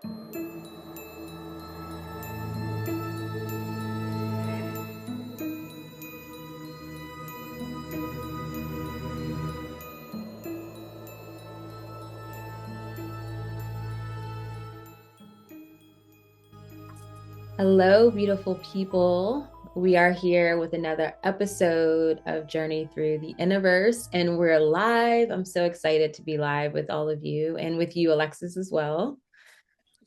Hello, beautiful people. We are here with another episode of Journey Through the Universe, and we're live. I'm so excited to be live with all of you and with you, Alexis, as well.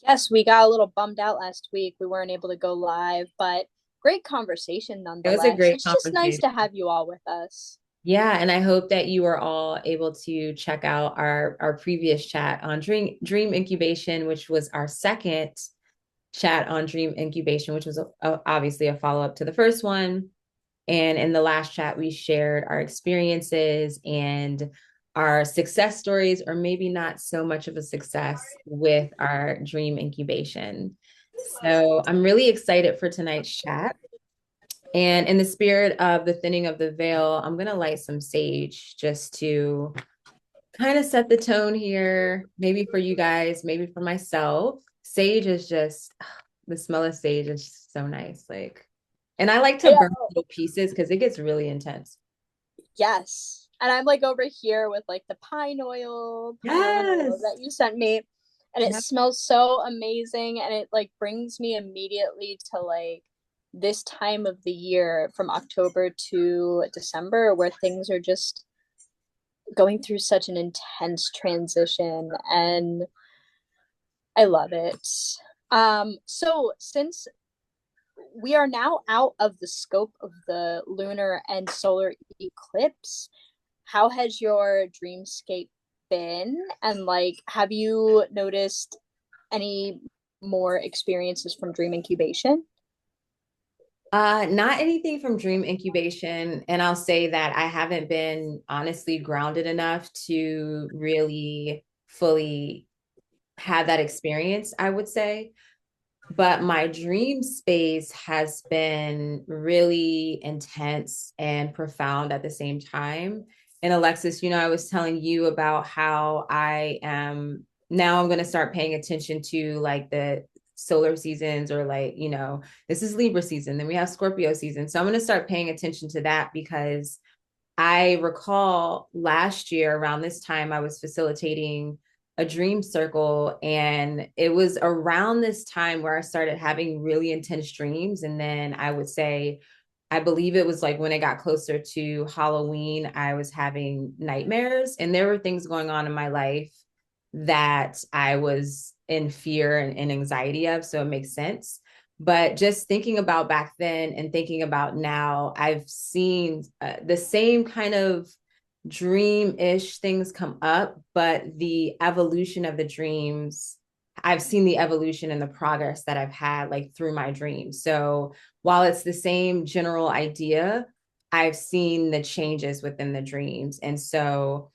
Yes, we got a little bummed out last week. We weren't able to go live, but great conversation It was a nonetheless. great It's just nice conversation. to have you all with us. Yeah, and I hope that you are all able to check out our previous chat on Dream Incubation, which was our second chat on Dream Incubation, which was obviously a follow-up to the first one. And in the last chat, we shared our experiences and our success stories, or maybe not so much of a success with our dream incubation. So I'm really excited for tonight's chat. And in the spirit of the thinning of the veil, I'm going to light some sage just to kind of set the tone here, maybe for you guys, maybe for myself. Sage is just the smell of sage is just so nice. And I like to Yeah. burn little pieces because it gets really intense. Yes. And I'm like over here with like the pine lemon oil Yes. that you sent me. And it Yeah. smells so amazing. And it like brings me immediately to like this time of the year from October to December where things are just going through such an intense transition. And I love it. So since we are now out of the scope of the lunar and solar eclipse, how has your dreamscape been? And like, have you noticed any more experiences from dream incubation? Not anything from dream incubation. And I'll say that I haven't been honestly grounded enough to really fully have that experience, I would say. But my dream space has been really intense and profound at the same time. And Alexis, I was telling you about how I am now I'm going to start paying attention to like the solar seasons or this is Libra season, then we have Scorpio season. So I'm going to start paying attention to that because I recall last year around this time, I was facilitating a dream circle. And it was around this time where I started having really intense dreams. And then I would say, I believe it was like when it got closer to Halloween, I was having nightmares. And there were things going on in my life that I was in fear and anxiety of. So it makes sense. But just thinking about back then and thinking about now, I've seen the same kind of dream-ish things come up, but the evolution of the dreams, I've seen the evolution and the progress that I've had like through my dreams. So while it's the same general idea, I've seen the changes within the dreams. And so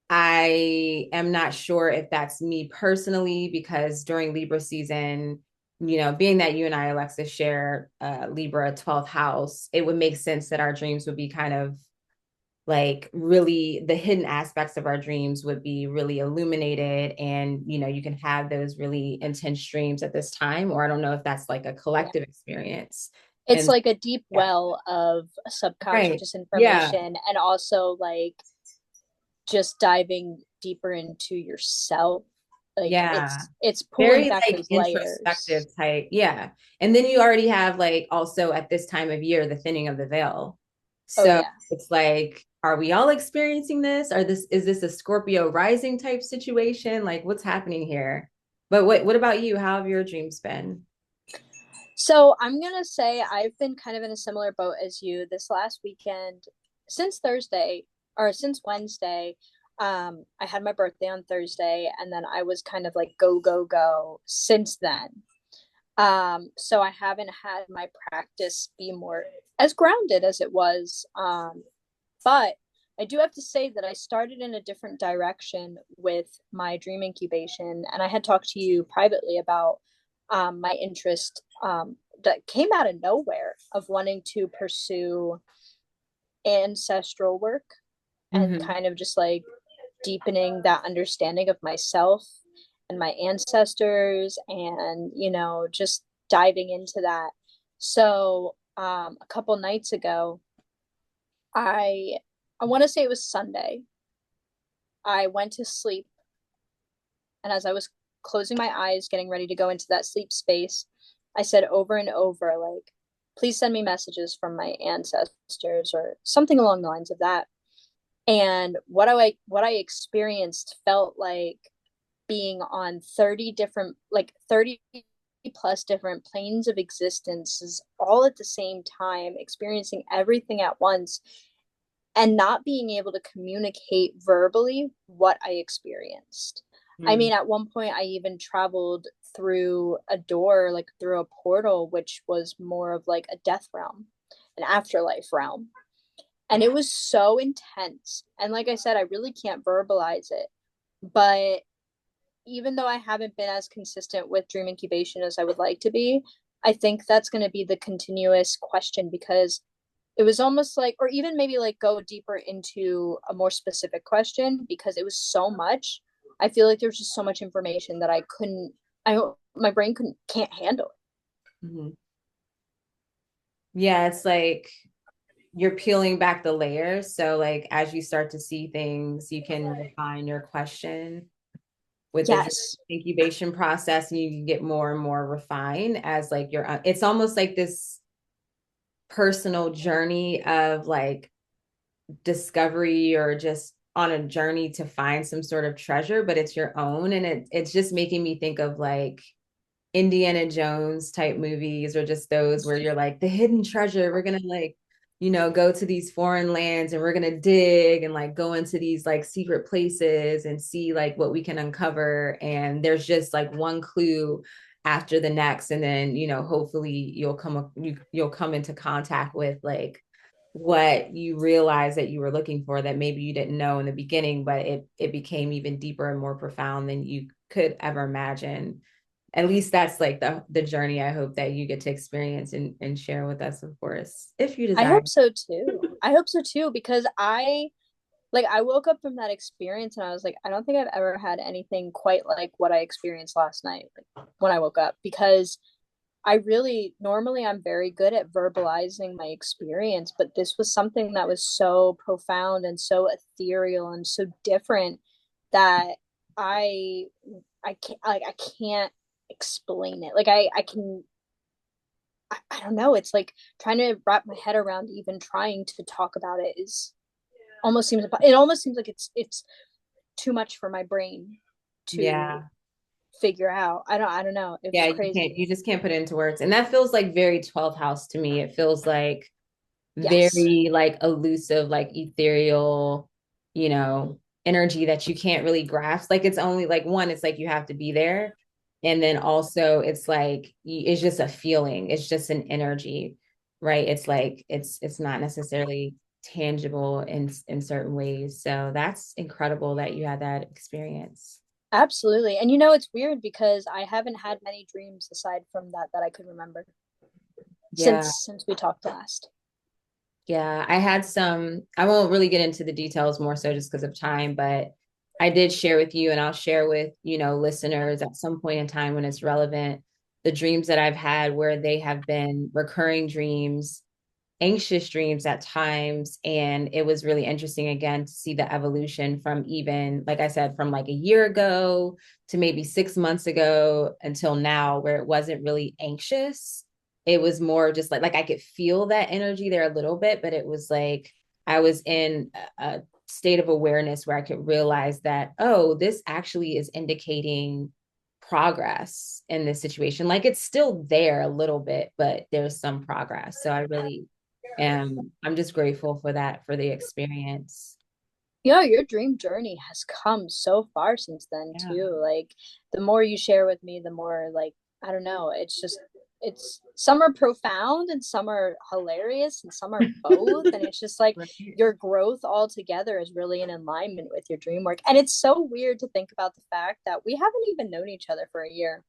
I am not sure if that's me personally, because during Libra season, being that you and I, Alexa, share Libra 12th house, it would make sense that our dreams would be kind of like really the hidden aspects of our dreams would be really illuminated. And, you can have those really intense dreams at this time, or I don't know if that's like a Yeah. collective experience. It's And like a deep yeah, well of right. subconscious Yeah. information and also like just diving deeper into yourself. Like Yeah. it's pulling Very back like those layers. introspective type. Yeah. And then you already have like also at this time of year, the thinning of the veil. Oh So yeah. it's like, are we all experiencing this? Is this a Scorpio rising type situation? Like what's happening here? But what about you? How have your dreams been? So I'm gonna say I've been kind of in a similar boat as you this last weekend. Since Thursday or since Wednesday, I had my birthday on Thursday, and then I was kind of like go go go since then. So I haven't had my practice be more as grounded as it was. But I do have to say that I started in a different direction with my dream incubation, and I had talked to you privately about my interest that came out of nowhere of wanting to pursue ancestral work and Mm-hmm. kind of just like deepening that understanding of myself and my ancestors, and just diving into that. So a couple nights ago, I I want to say it was Sunday. I went to sleep, and as I was closing my eyes, getting ready to go into that sleep space, I said over and over, like, please send me messages from my ancestors or something along the lines of that. And what I experienced felt like being on 30 different, like 30 plus different planes of existences all at the same time, experiencing everything at once and not being able to communicate verbally what I experienced. I Mm. mean, at one point, I even traveled through a door, like through a portal, which was more of like a death realm, an afterlife realm. And Yeah. it was so intense. And like I said, I really can't verbalize it. But even though I haven't been as consistent with dream incubation as I would like to be, I think that's going to be the continuous question, because it was almost like, or even maybe like go deeper into a more specific question, because it was so much. I feel like there was just so much information that my brain can't handle it. Mhm. Yeah, it's like you're peeling back the layers. So like as you start to see things, you can refine your question with the dream Yes. incubation process, and you get more and more refined as like your it's almost like this personal journey of like discovery or just on a journey to find some sort of treasure, but it's your own. And it's just making me think of like Indiana Jones type movies, or just those where you're like the hidden treasure. We're gonna like, go to these foreign lands and we're gonna dig and like go into these like secret places and see like what we can uncover. And there's just like one clue after the next, and then hopefully you'll come into contact with like what you realize that you were looking for that maybe you didn't know in the beginning, but it became even deeper and more profound than you could ever imagine. At least that's like the journey I hope that you get to experience and share with us, of course, if you I desire. hope so too. I hope so too, because I woke up from that experience and I was like, I don't think I've ever had anything quite like what I experienced last night, like when I woke up, because I really normally I'm very good at verbalizing my experience, but this was something that was so profound and so ethereal and so different that I I can't explain it. Like I can I don't know. It's like trying to wrap my head around even trying to talk about it is it almost seems like it's too much for my brain to Yeah. figure out. I don't know. It was Yeah, crazy. you just can't put it into words. And that feels like very 12th house to me. It feels like Yes. very like elusive, like ethereal, you know, energy that you can't really grasp. Like it's only like one, it's like you have to be there. And then also it's like it's just a feeling. It's just an energy, right? It's like it's not necessarily tangible in certain ways. So that's incredible that you had that experience. Absolutely. And it's weird because I haven't had many dreams aside from that I could remember Yeah. since we talked last. Yeah, I had some, I won't really get into the details more so just because of time, but I did share with you, and I'll share with, listeners at some point in time when it's relevant, the dreams that I've had where they have been recurring dreams, anxious dreams at times. And it was really interesting again to see the evolution from, even, like I said, from like a year ago to maybe 6 months ago until now, where it wasn't really anxious. It was more just like I could feel that energy there a little bit, but it was like I was in a state of awareness where I could realize that, oh, this actually is indicating progress in this situation. Like it's still there a little bit, but there's some progress. So I really I'm just grateful for that, for the experience. Yeah, your dream journey has come so far since then Yeah. too. Like the more you share with me, the more like I don't know, it's some are profound and some are hilarious and some are both, and it's just like Right. your growth all together is really in alignment with your dream work. And it's so weird to think about the fact that we haven't even known each other for a year.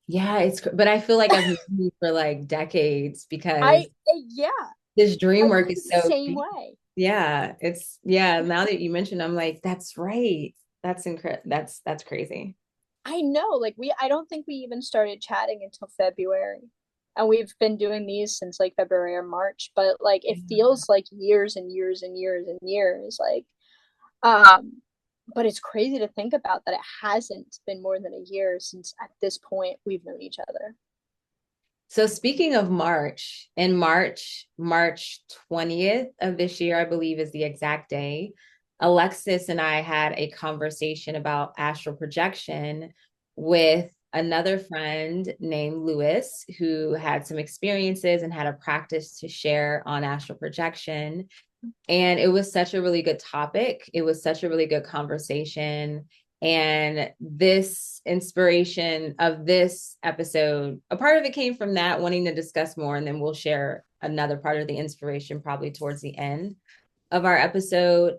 Yeah, but I feel like I've known you for like decades because Yeah, this dream I work feel is the so same deep. way. Yeah, now that you mentioned, I'm like, that's right. That's incredible. That's crazy. I know, like I don't think we even started chatting until February. And we've been doing these since like February or March, but like it feels like years and years and years and years. Um, but it's crazy to think about that it hasn't been more than a year since at this point we've known each other. So speaking of March, in March 20th of this year, I believe is the exact day, Alexis and I had a conversation about astral projection with another friend named Lewis, who had some experiences and had a practice to share on astral projection. And it was such a really good topic. It was such a really good conversation. And this inspiration of this episode, a part of it came from that, wanting to discuss more. And then we'll share another part of the inspiration probably towards the end of our episode.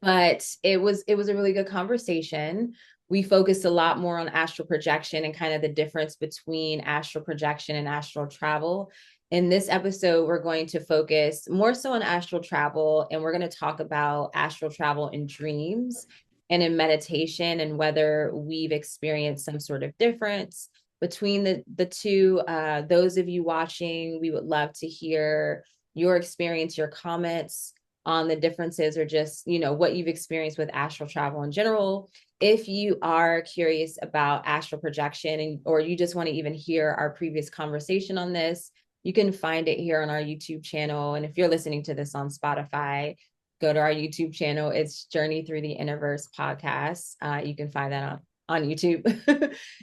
But it was a really good conversation. We focused a lot more on astral projection and kind of the difference between astral projection and astral travel. In this episode, we're going to focus more so on astral travel, and we're going to talk about astral travel in dreams and in meditation, and whether we've experienced some sort of difference between the two. Those of you watching, we would love to hear your experience, your comments on the differences, or just, what you've experienced with astral travel in general. If you are curious about astral projection, or you just want to even hear our previous conversation on this, you can find it here on our YouTube channel. And if you're listening to this on Spotify, go to our YouTube channel. It's Journey Through the Innerverse podcast. You can find that on YouTube.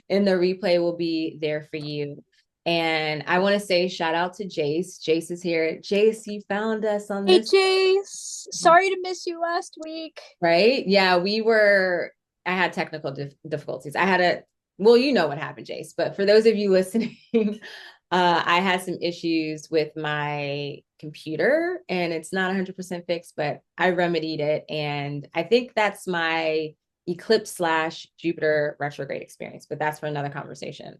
And the replay will be there for you. And I want to say shout out to Jace. Jace is here. Jace, you found us on Hey this. Jace, sorry to miss you last week. Right? Yeah, I had technical difficulties. Well, you know what happened, Jace, but for those of you listening, I had some issues with my computer and it's not 100% fixed, but I remedied it. And I think that's my eclipse slash Jupiter retrograde experience, but that's for another conversation.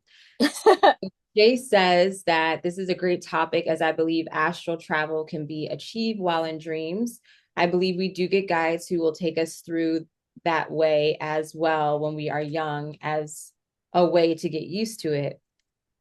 Jay says that this is a great topic, as I believe astral travel can be achieved while in dreams. I believe we do get guides who will take us through that way as well when we are young, as a way to get used to it.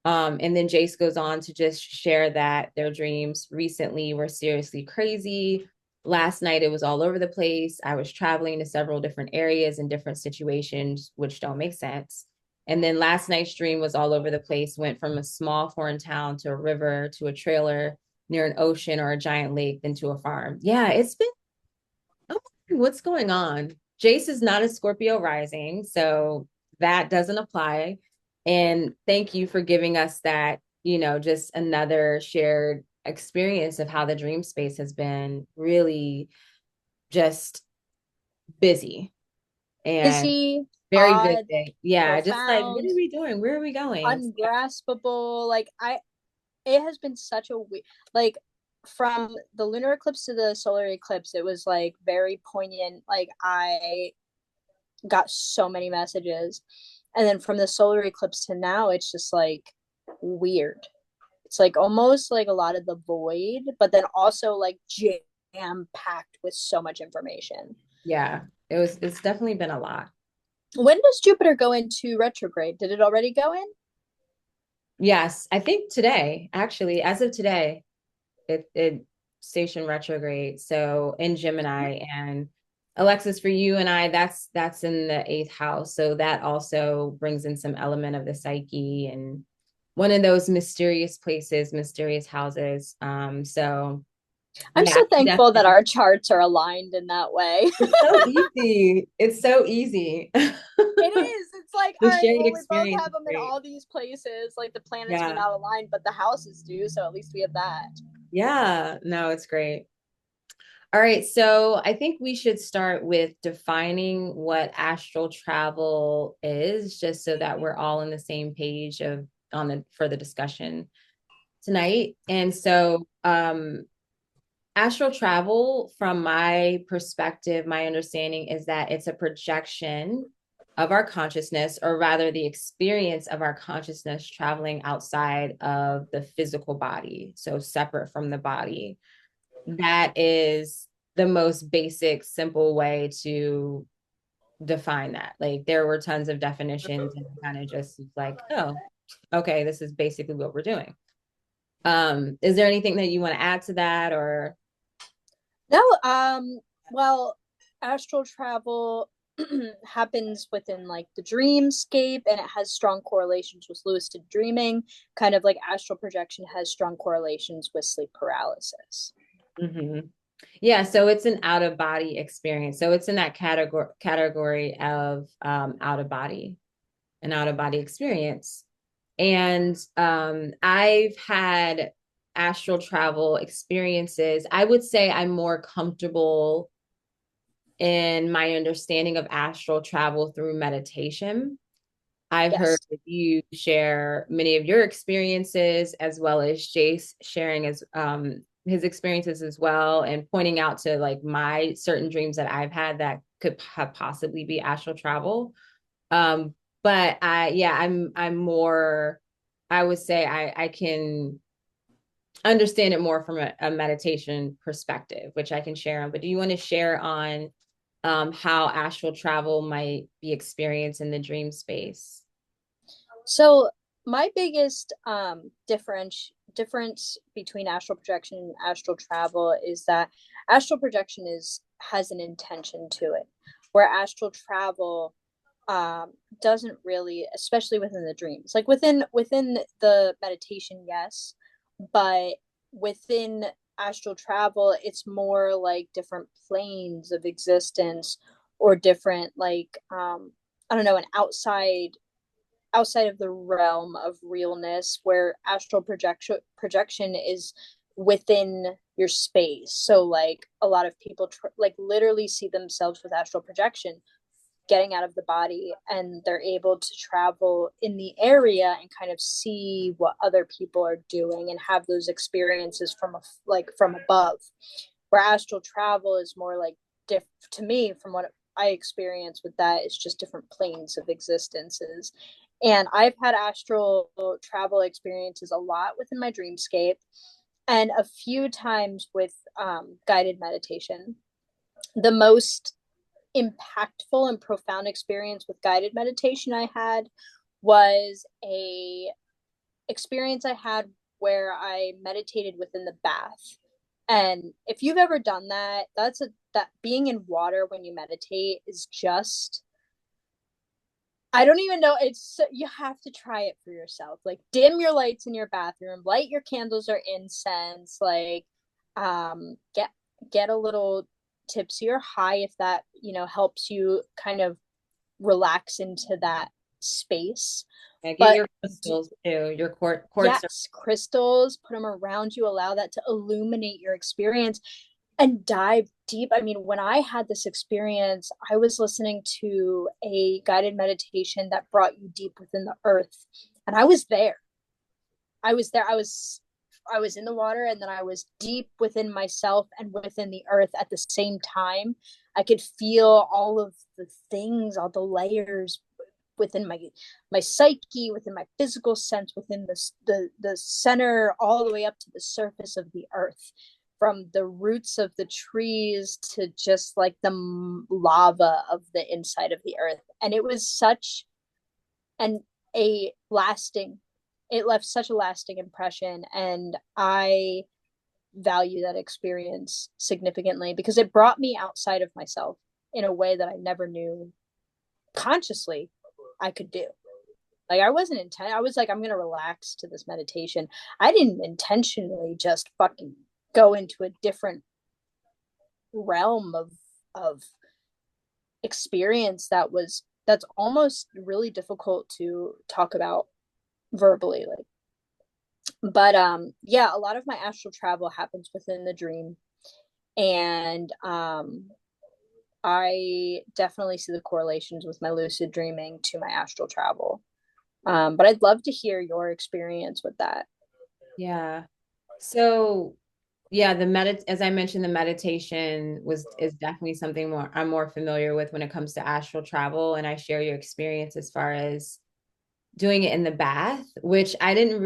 And then Jace goes on to just share that their dreams recently were seriously crazy. Last night, it was all over the place. I was traveling to several different areas and different situations, which don't make sense. And then last night's dream was all over the place, went from a small foreign town to a river to a trailer near an ocean or a giant lake, then to a farm. Yeah, it's been, oh, what's going on? Jace is not a Scorpio rising, so that doesn't apply. And thank you for giving us that, just another shared experience of how the dream space has been really just busy and Busy, very odd, vivid. Yeah, just like, what profound, are we doing? Where are we going? ungraspable. It has been such a like from the lunar eclipse to the solar eclipse, it was like very poignant. Like I got so many messages. And then from the solar eclipse to now, it's just like weird. It's like almost like a lot of the void, but then also like jam packed with so much information. Yeah, it's definitely been a lot. When does Jupiter go into retrograde? Did it already go in? Yes, I think today, actually, as of today, it station retrograde. So in Gemini, and Alexis, for you and I, that's in the eighth house. So that also brings in some element of the psyche and one of those mysterious places, mysterious houses. So I'm yeah, so thankful that definitely. our charts are aligned in that way. It's so easy. It's so easy. It is. It's like, The all right, shared well, we both experience have is them in great. all these places. Like the planets may Yeah. not align, but the houses do. So at least we have that. Yeah. No, it's great. All right, so I think we should start with defining what astral travel is, just so that we're all on the same page of on the for the discussion tonight. And so, astral travel, from my perspective, my understanding is that it's a projection of our consciousness, or rather, the experience of our consciousness traveling outside of the physical body, so separate from the body. That is the most basic, simple way to define that. Like there were tons of definitions and kind of just like, oh, okay, this is basically what we're doing. Is there anything that you want to add to that or No, well, astral travel happens within like the dreamscape, and it has strong correlations with lucid dreaming, kind of like astral projection has strong correlations with sleep paralysis. Mhm. Yeah, so it's an out of body experience. So it's in that category of out of body, an out of body experience. And I've had astral travel experiences. I would say I'm more comfortable in my understanding of astral travel through meditation. I've heard Yes. you share many of your experiences as well as Jace sharing his experiences as well and pointing out to like my certain dreams that I've had that could have possibly be astral travel. But I'm more I would say I can understand it more from a meditation perspective, which I can share on. But do you want to share on how astral travel might be experienced in the dream space? So my biggest difference between astral projection and astral travel is that astral projection is has an intention to it, where astral travel doesn't really, especially within the dreams, like within the meditation, yes, but within astral travel, it's more like different planes of existence or different like I don't know, an outside of the realm of realness, where astral projection is within your space. So like a lot of people like literally see themselves with astral projection getting out of the body, and they're able to travel in the area and kind of see what other people are doing and have those experiences from from above, where astral travel is more like to me, from what I experience with that, it's just different planes of existences. And I've had astral travel experiences a lot within my dreamscape, and a few times with guided meditation. The most impactful and profound experience with guided meditation I had was a experience I had where I meditated within the bath. And if you've ever done that, that being in water when you meditate is just, I don't even know. It's, you have to try it for yourself. Like dim your lights in your bathroom, light your candles or incense, like get a little tipsy or high if that, helps you kind of relax into that space. Yeah, get But your crystals too, your quartz. yes, crystals, put them around you, allow that to illuminate your experience and dive deep. I mean, when I had this experience, I was listening to a guided meditation that brought you deep within the earth. And I was there. I was there. I was in the water, and then I was deep within myself and within the earth at the same time. I could feel all of the things, all the layers within my psyche, within my physical sense, within the center, all the way up to the surface of the earth, from the roots of the trees to just like the lava of the inside of the earth. And it was such an a lasting, it left such a lasting impression, and I value that experience significantly because it brought me outside of myself in a way that I never knew consciously I could do. Like I wasn't intent. I was like, I'm gonna relax to this meditation. I didn't intentionally just fucking go into a different realm of experience that's almost really difficult to talk about verbally. Like, but yeah, a lot of my astral travel happens within the dream, and I definitely see the correlations with my lucid dreaming to my astral travel. But I'd love to hear your experience with that. Yeah. So yeah, as I mentioned, the meditation is definitely something more I'm more familiar with when it comes to astral travel. And I share your experience as far as doing it in the bath, which I don't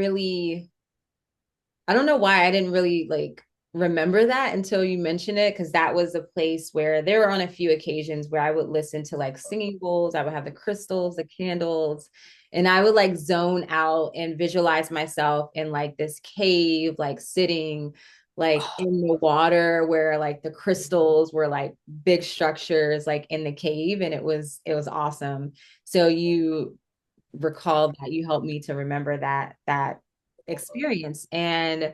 know why I didn't really like. remember that until you mention it, because that was a place where there were on a few occasions where I would listen to like singing bowls. I would have the crystals, the candles, and I would like zone out and visualize myself in like this cave, like sitting like Oh, in the water where like the crystals were like big structures like in the cave, and it was awesome. So you recall that, you helped me to remember that experience. And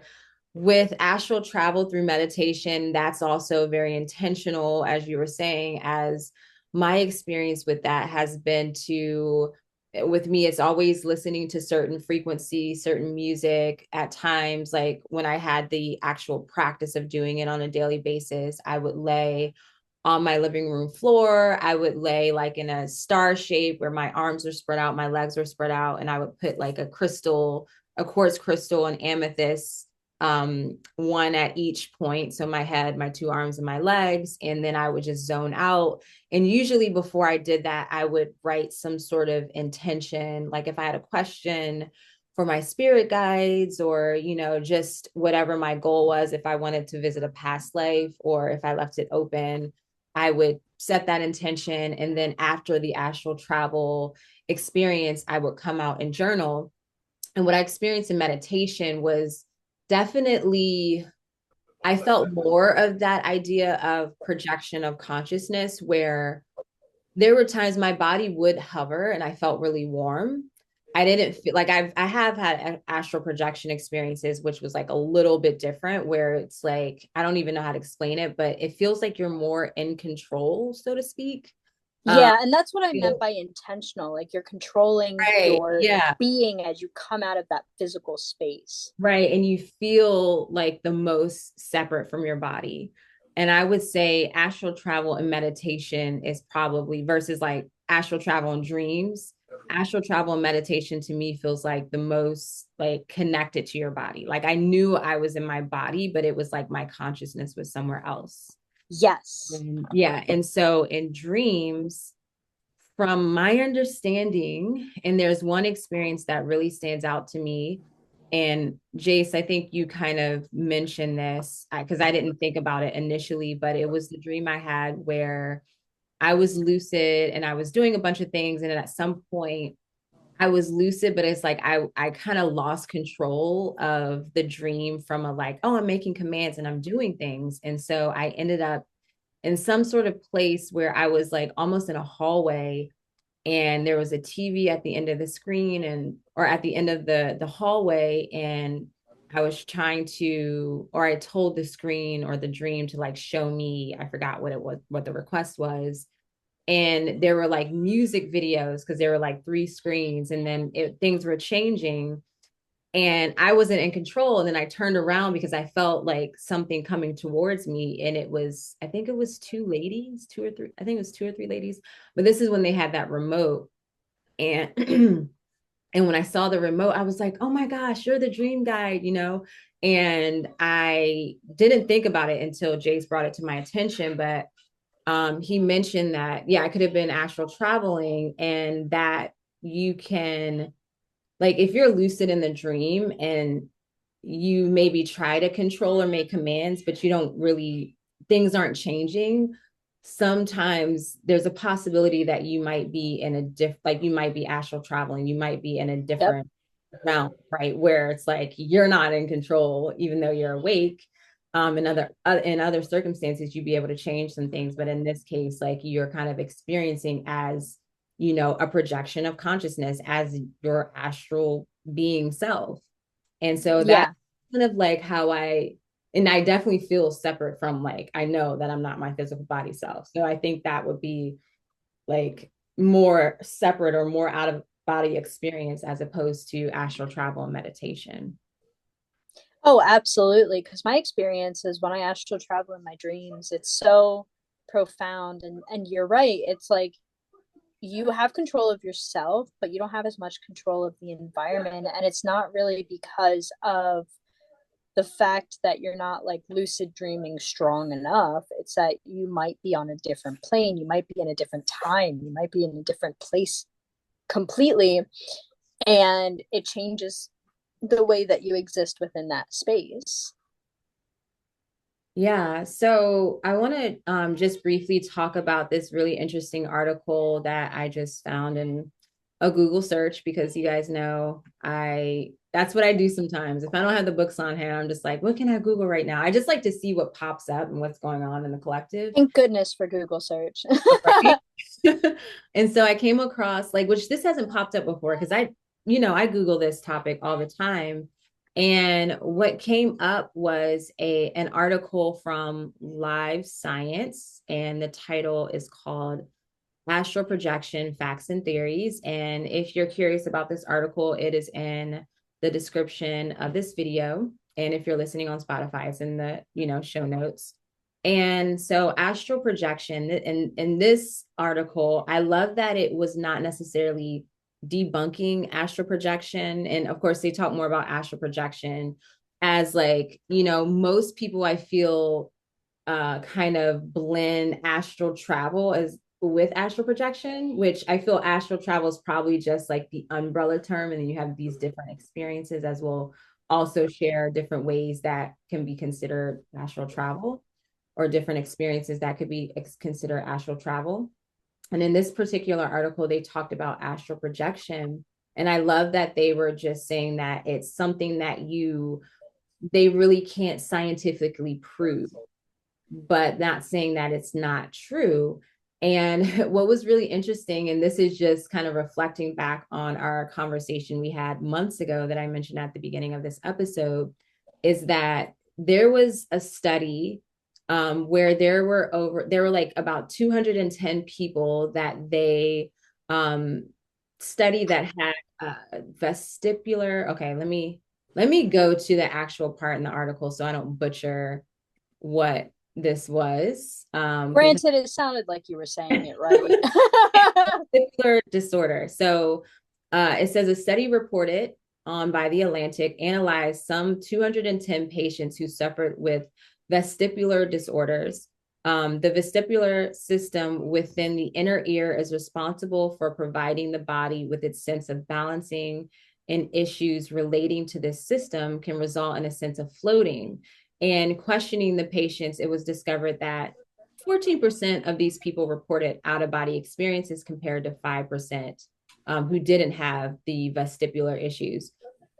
with astral travel through meditation, that's also very intentional, as you were saying, as my experience with that has been to, with me, it's always listening to certain frequency, certain music. At times, like when I had the actual practice of doing it on a daily basis, I would lay on my living room floor. I would lay like in a star shape where my arms are spread out, my legs are spread out, and I would put like a crystal, a quartz crystal, and amethyst, one at each point. So my head, my two arms, and my legs. And then I would just zone out. And usually before I did that, I would write some sort of intention. Like if I had a question for my spirit guides, or, just whatever my goal was, if I wanted to visit a past life or if I left it open, I would set that intention. And then after the astral travel experience, I would come out and journal. And what I experienced in meditation was definitely, I felt more of that idea of projection of consciousness, where there were times my body would hover and I felt really warm. I didn't feel like I have had astral projection experiences, which was like a little bit different, where it's like, I don't even know how to explain it, but it feels like you're more in control, so to speak. Um, yeah, and that's what I meant feel, by intentional. Like you're controlling right. your Yeah. being as you come out of that physical space. Right. And you feel like the most separate from your body. And I would say astral travel and meditation is probably, versus like astral travel and dreams. Astral travel and meditation to me feels like the most like connected to your body. Like I knew I was in my body, but it was like my consciousness was somewhere else. Yes. And yeah. And so in dreams, from my understanding, and there's one experience that really stands out to me. And Jace, I think you kind of mentioned this because I didn't think about it initially, but it was the dream I had where I was lucid and I was doing a bunch of things. And at some point, I was lucid, but it's like I kind of lost control of the dream from a like, oh, I'm making commands and I'm doing things. And so I ended up in some sort of place where I was like almost in a hallway, and there was a TV at the end of the screen, and or at the end of the hallway, and I was trying to, or I told the screen or the dream to like show me, I forgot what it was, what the request was. And there were like music videos because there were like three screens, and then things were changing and I wasn't in control. And then I turned around because I felt like something coming towards me. And it was, I think it was two ladies, two or three, I think it was two or three ladies. But this is when they had that remote. And and when I saw the remote, I was like, oh my gosh, you're the dream guide, And I didn't think about it until Jace brought it to my attention. But he mentioned that, yeah, I could have been astral traveling, and that you can, like, if you're lucid in the dream and you maybe try to control or make commands, but you don't really, things aren't changing. Sometimes there's a possibility that you might be in a like you might be astral traveling, you might be in a Yep. different realm, right? Where it's like you're not in control, even though you're awake. In other circumstances, you'd be able to change some things, but in this case, like you're kind of experiencing as, a projection of consciousness as your astral being self. And so that's Yeah. kind of like how and I definitely feel separate from, like, I know that I'm not my physical body self. So I think that would be like more separate or more out of body experience as opposed to astral travel and meditation. Oh, absolutely. Because my experience is when I astral travel in my dreams, it's so profound. And you're right. It's like you have control of yourself, but you don't have as much control of the environment. And it's not really because of the fact that you're not like lucid dreaming strong enough. It's that you might be on a different plane, you might be in a different time, you might be in a different place completely, and it changes the way that you exist within that space. Yeah, so I want to just briefly talk about this really interesting article that I just found in a Google search because you guys know I that's what I do sometimes. If I don't have the books on hand, I'm just like, what can I Google right now? I just like to see what pops up and what's going on in the collective. Thank goodness for Google search. Right. And so I came across like, which this hasn't popped up before because I Google this topic all the time. And what came up was an article from Live Science, and the title is called Astral Projection Facts and Theories. And if you're curious about this article, it is in the description of this video. And if you're listening on Spotify, it's in the, show notes. And so astral projection in this article, I love that it was not necessarily debunking astral projection. And of course, they talk more about astral projection as like, most people I feel kind of blend astral travel as with astral projection, which I feel astral travel is probably just like the umbrella term. And then you have these different experiences as well, also share different ways that can be considered astral travel or different experiences that could be considered astral travel. And in this particular article, they talked about astral projection. And I love that they were just saying that it's something that they really can't scientifically prove, but not saying that it's not true. And what was really interesting, and this is just kind of reflecting back on our conversation we had months ago that I mentioned at the beginning of this episode, is that there was a study where there were like about 210 people that they studied that had vestibular. Okay, let me go to the actual part in the article so I don't butcher what this was. Because Granted, it sounded like you were saying it right. vestibular disorder. So it says a study reported on by The Atlantic analyzed some 210 patients who suffered with vestibular disorders. The vestibular system within the inner ear is responsible for providing the body with its sense of balancing, and issues relating to this system can result in a sense of floating. And questioning the patients, it was discovered that 14% of these people reported out of body experiences compared to 5% who didn't have the vestibular issues.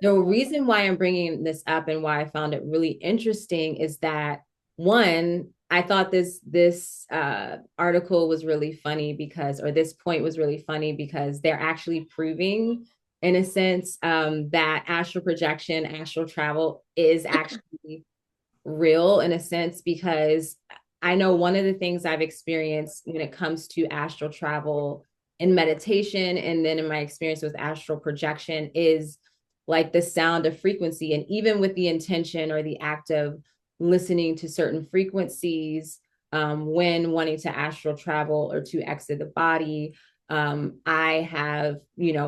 The reason why I'm bringing this up and why I found it really interesting is that one, I thought this article was really funny because, or this point was really funny because they're actually proving, in a sense, that astral projection, astral travel is actually real in a sense, because I know one of the things I've experienced when it comes to astral travel in meditation and then in my experience with astral projection is like the sound of frequency. And even with the intention or the act of listening to certain frequencies when wanting to astral travel or to exit the body, I have,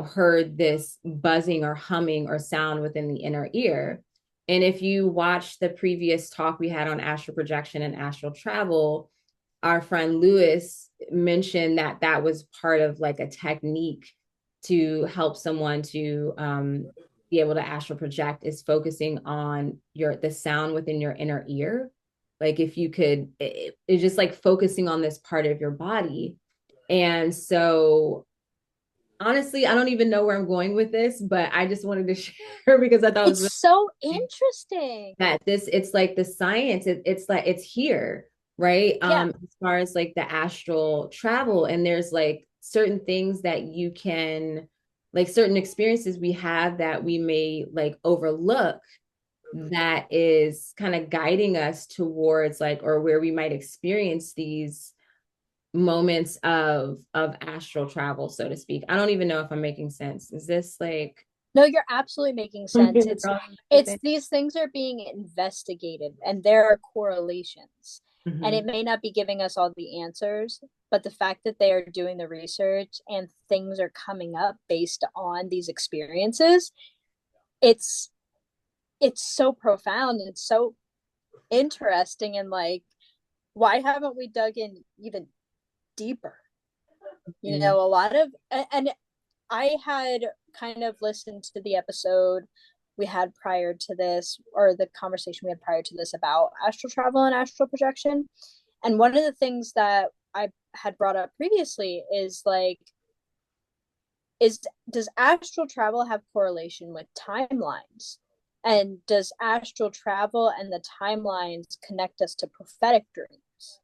heard this buzzing or humming or sound within the inner ear. And if you watch the previous talk we had on astral projection and astral travel, our friend Lewis mentioned that that was part of like a technique to help someone to be able to astral project, is focusing on the sound within your inner ear. Like if you could, it's just like focusing on this part of your body. And so honestly, I don't even know where I'm going with this, but I just wanted to share because I thought it was It's really so interesting. that it's like the science, it's like it's here, right? Yeah. As far as like the astral travel, and there's like certain things that you can, like certain experiences we have that we may like overlook, that is kind of guiding us towards like, or where we might experience these moments of astral travel, so to speak. I don't even know if I'm making sense. Is this like No, you're absolutely making sense. It's these things are being investigated and there are correlations. And mm-hmm. it may not be giving us all the answers, but the fact that they are doing the research and things are coming up based on these experiences, it's it's so profound. It's so interesting, and like, why haven't we dug in even deeper? Mm-hmm. A lot of, and I had kind of listened to the episode we had prior to this, or the conversation we had prior to this about astral travel and astral projection. And one of the things that I had brought up previously is like, is does astral travel have correlation with timelines? And does astral travel and the timelines connect us to prophetic dreams?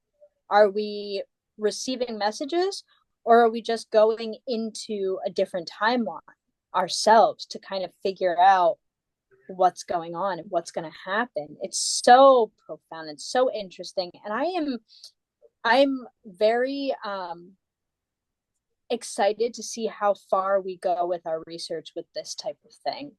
Are we receiving messages, or are we just going into a different timeline ourselves to kind of figure out what's going on and what's going to happen? It's so profound and so interesting. And I'm very excited to see how far we go with our research with this type of thing.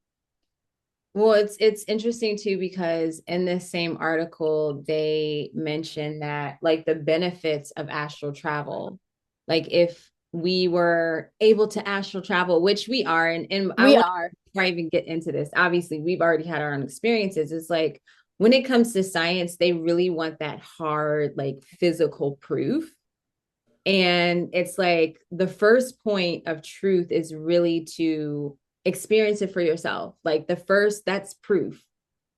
Well, it's interesting too because in this same article they mentioned that like the benefits of astral travel, like if we were able to astral travel, which we are, and I We want are. to even get into this. Obviously, we've already had our own experiences. It's like when it comes to science, they really want that hard, like physical proof. And it's like the first point of truth is really to experience it for yourself. Like the first, that's proof,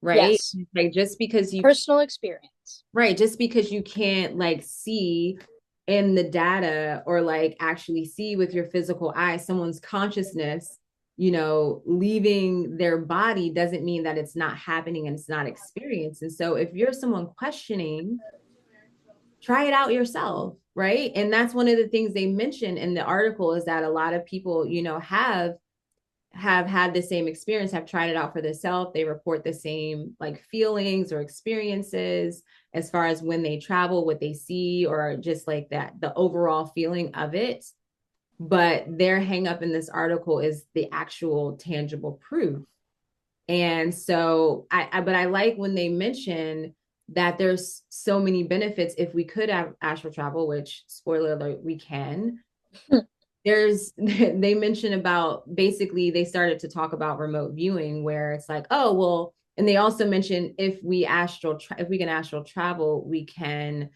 right? Yes. Like just because you, Personal experience. right, just because you can't like see in the data or like actually see with your physical eye someone's consciousness, leaving their body doesn't mean that it's not happening and it's not experienced. And so if you're someone questioning, try it out yourself, right? And that's one of the things they mentioned in the article is that a lot of people, have had the same experience, have tried it out for themselves. They report the same like feelings or experiences as far as when they travel, what they see, or just like that, the overall feeling of it. But their hang up in this article is the actual tangible proof. And so but I like when they mention that there's so many benefits if we could have astral travel, which spoiler alert, we can. There's they mentioned about basically they started to talk about remote viewing where it's like, oh, well, and they also mentioned if we can astral travel, we can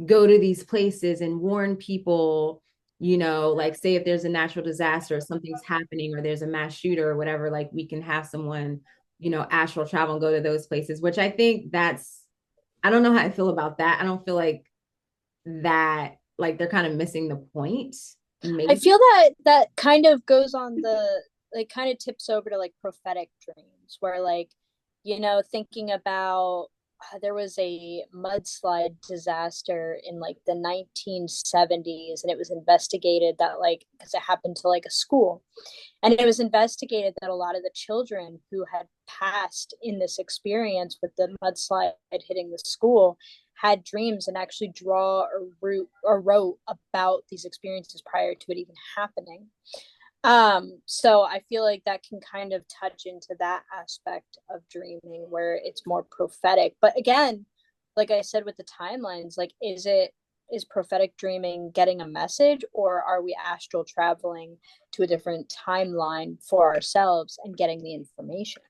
go to these places and warn people, like say if there's a natural disaster or something's happening or there's a mass shooter or whatever, like we can have someone, astral travel and go to those places, which I think I don't know how I feel about that. I don't feel like that, like they're kind of missing the point, I maybe. feel that that kind of goes on the, like, kind of tips over to like prophetic dreams, where like, thinking about, there was a mudslide disaster in like the 1970s, and it was investigated that, like, because it happened to like a school, and it was investigated that a lot of the children who had passed in this experience with the mudslide hitting the school had dreams and actually wrote about these experiences prior to it even happening. So I feel like that can kind of touch into that aspect of dreaming where it's more prophetic. But again, like I said with the timelines, like, is prophetic dreaming getting a message, or are we astral traveling to a different timeline for ourselves and getting the information?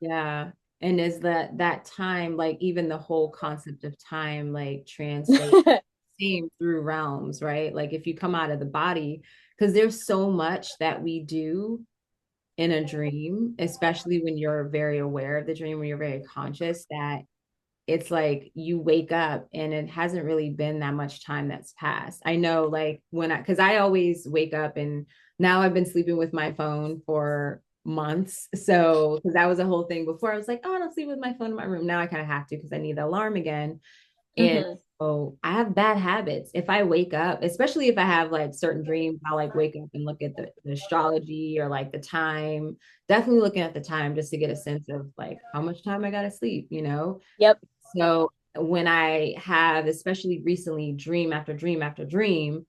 Yeah. And is that time, like even the whole concept of time, like translate same through realms, right? Like if you come out of the body, because there's so much that we do in a dream, especially when you're very aware of the dream, when you're very conscious, that it's like you wake up and it hasn't really been that much time that's passed. I know, like because I always wake up and now I've been sleeping with my phone for months. So, because that was a whole thing before, I was like, oh, I don't sleep with my phone in my room. Now I kind of have to because I need the alarm again. And Mm-hmm. so I have bad habits. If I wake up, especially if I have like certain dreams, I'll like wake up and look at the astrology or like the time, definitely looking at the time just to get a sense of like how much time I got to sleep. Yep. So when I have, especially recently, dream after dream after dream,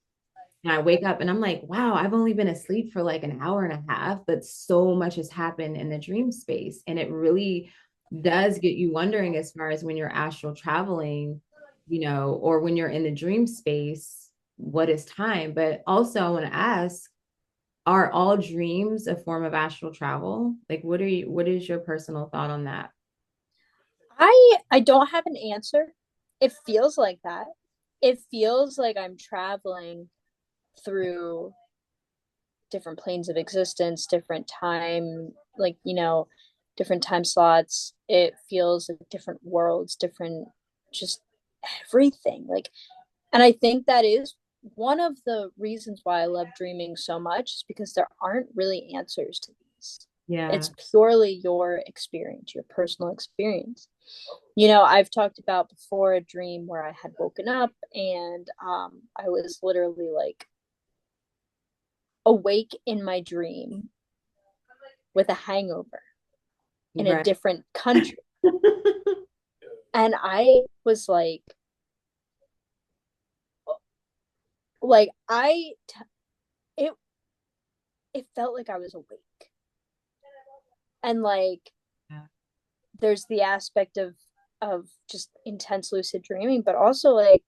and I wake up and I'm like, wow, I've only been asleep for like an hour and a half, but so much has happened in the dream space. And it really does get you wondering as far as when you're astral traveling, or when you're in the dream space, what is time? But also, I want to ask, are all dreams a form of astral travel? Like, what is your personal thought on that? I don't have an answer. It feels like that. It feels like I'm traveling through different planes of existence, different time, like, different time slots. It feels like different worlds, different, just everything. Like, and I think that is one of the reasons why I love dreaming so much, is because there aren't really answers to these. Yeah. It's purely your experience, your personal experience. I've talked about before a dream where I had woken up and I was literally like awake in my dream with a hangover in a Right. different country. And I was like it it felt like I was awake. And like Yeah. there's the aspect of just intense lucid dreaming, but also like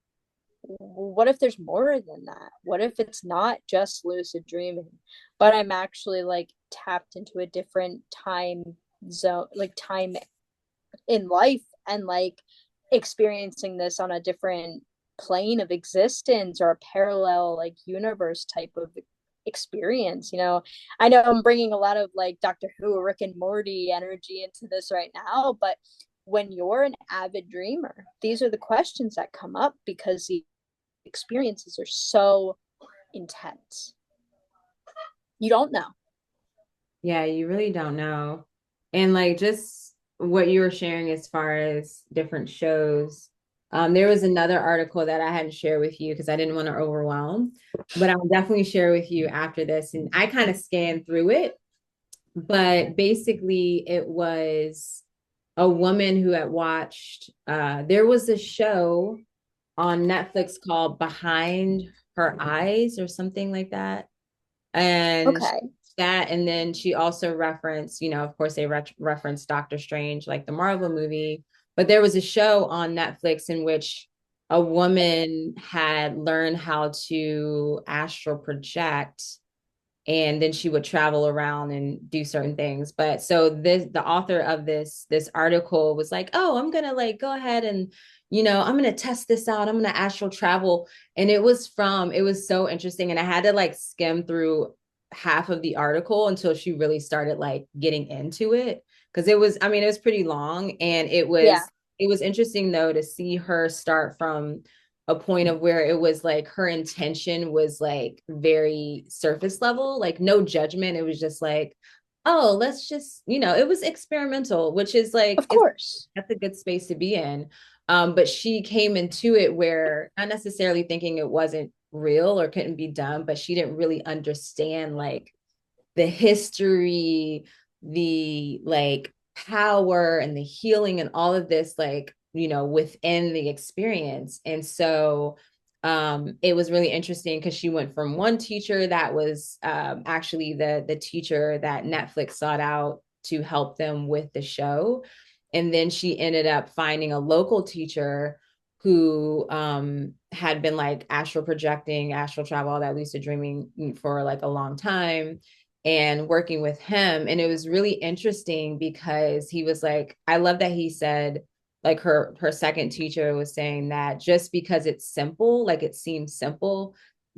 what if there's more than that? What if it's not just lucid dreaming, but I'm actually like tapped into a different time zone, like time in life, and like experiencing this on a different plane of existence or a parallel like universe type of experience. I know I'm bringing a lot of like Doctor Who, Rick and Morty energy into this right now, but when you're an avid dreamer, these are the questions that come up because the experiences are so intense. You don't know. Yeah, you really don't know. And like just what you were sharing as far as different shows, there was another article that I hadn't shared with you because I didn't want to overwhelm, but I'll definitely share with you after this. And I kind of scanned through it, but basically it was a woman who had watched, there was a show on Netflix called Behind Her Eyes or something like that. And Okay. that, and then she also referenced, of course, they referenced Doctor Strange, like the Marvel movie. But there was a show on Netflix in which a woman had learned how to astral project, and then she would travel around and do certain things. But so the author of this article was like, oh, I'm gonna like go ahead and I'm gonna test this out, I'm gonna astral travel. And it was so interesting, and I had to like skim through half of the article until she really started like getting into it, because it was, I mean, it was pretty long, and Yeah. it was interesting though to see her start from a point of where it was like her intention was like very surface level, like no judgment. It was just like, oh, let's just, it was experimental, which is like, Of it's course. that's a good space to be in. But she came into it where not necessarily thinking it wasn't real or couldn't be done, but she didn't really understand like the history, the like power and the healing and all of this, like, within the experience. And so it was really interesting because she went from one teacher that was actually the teacher that Netflix sought out to help them with the show. And then she ended up finding a local teacher who had been like astral projecting, astral travel, all that lucid dreaming for like a long time, and working with him. And it was really interesting because he was like, I love that he said, like her second teacher was saying that just because it's simple, like it seems simple,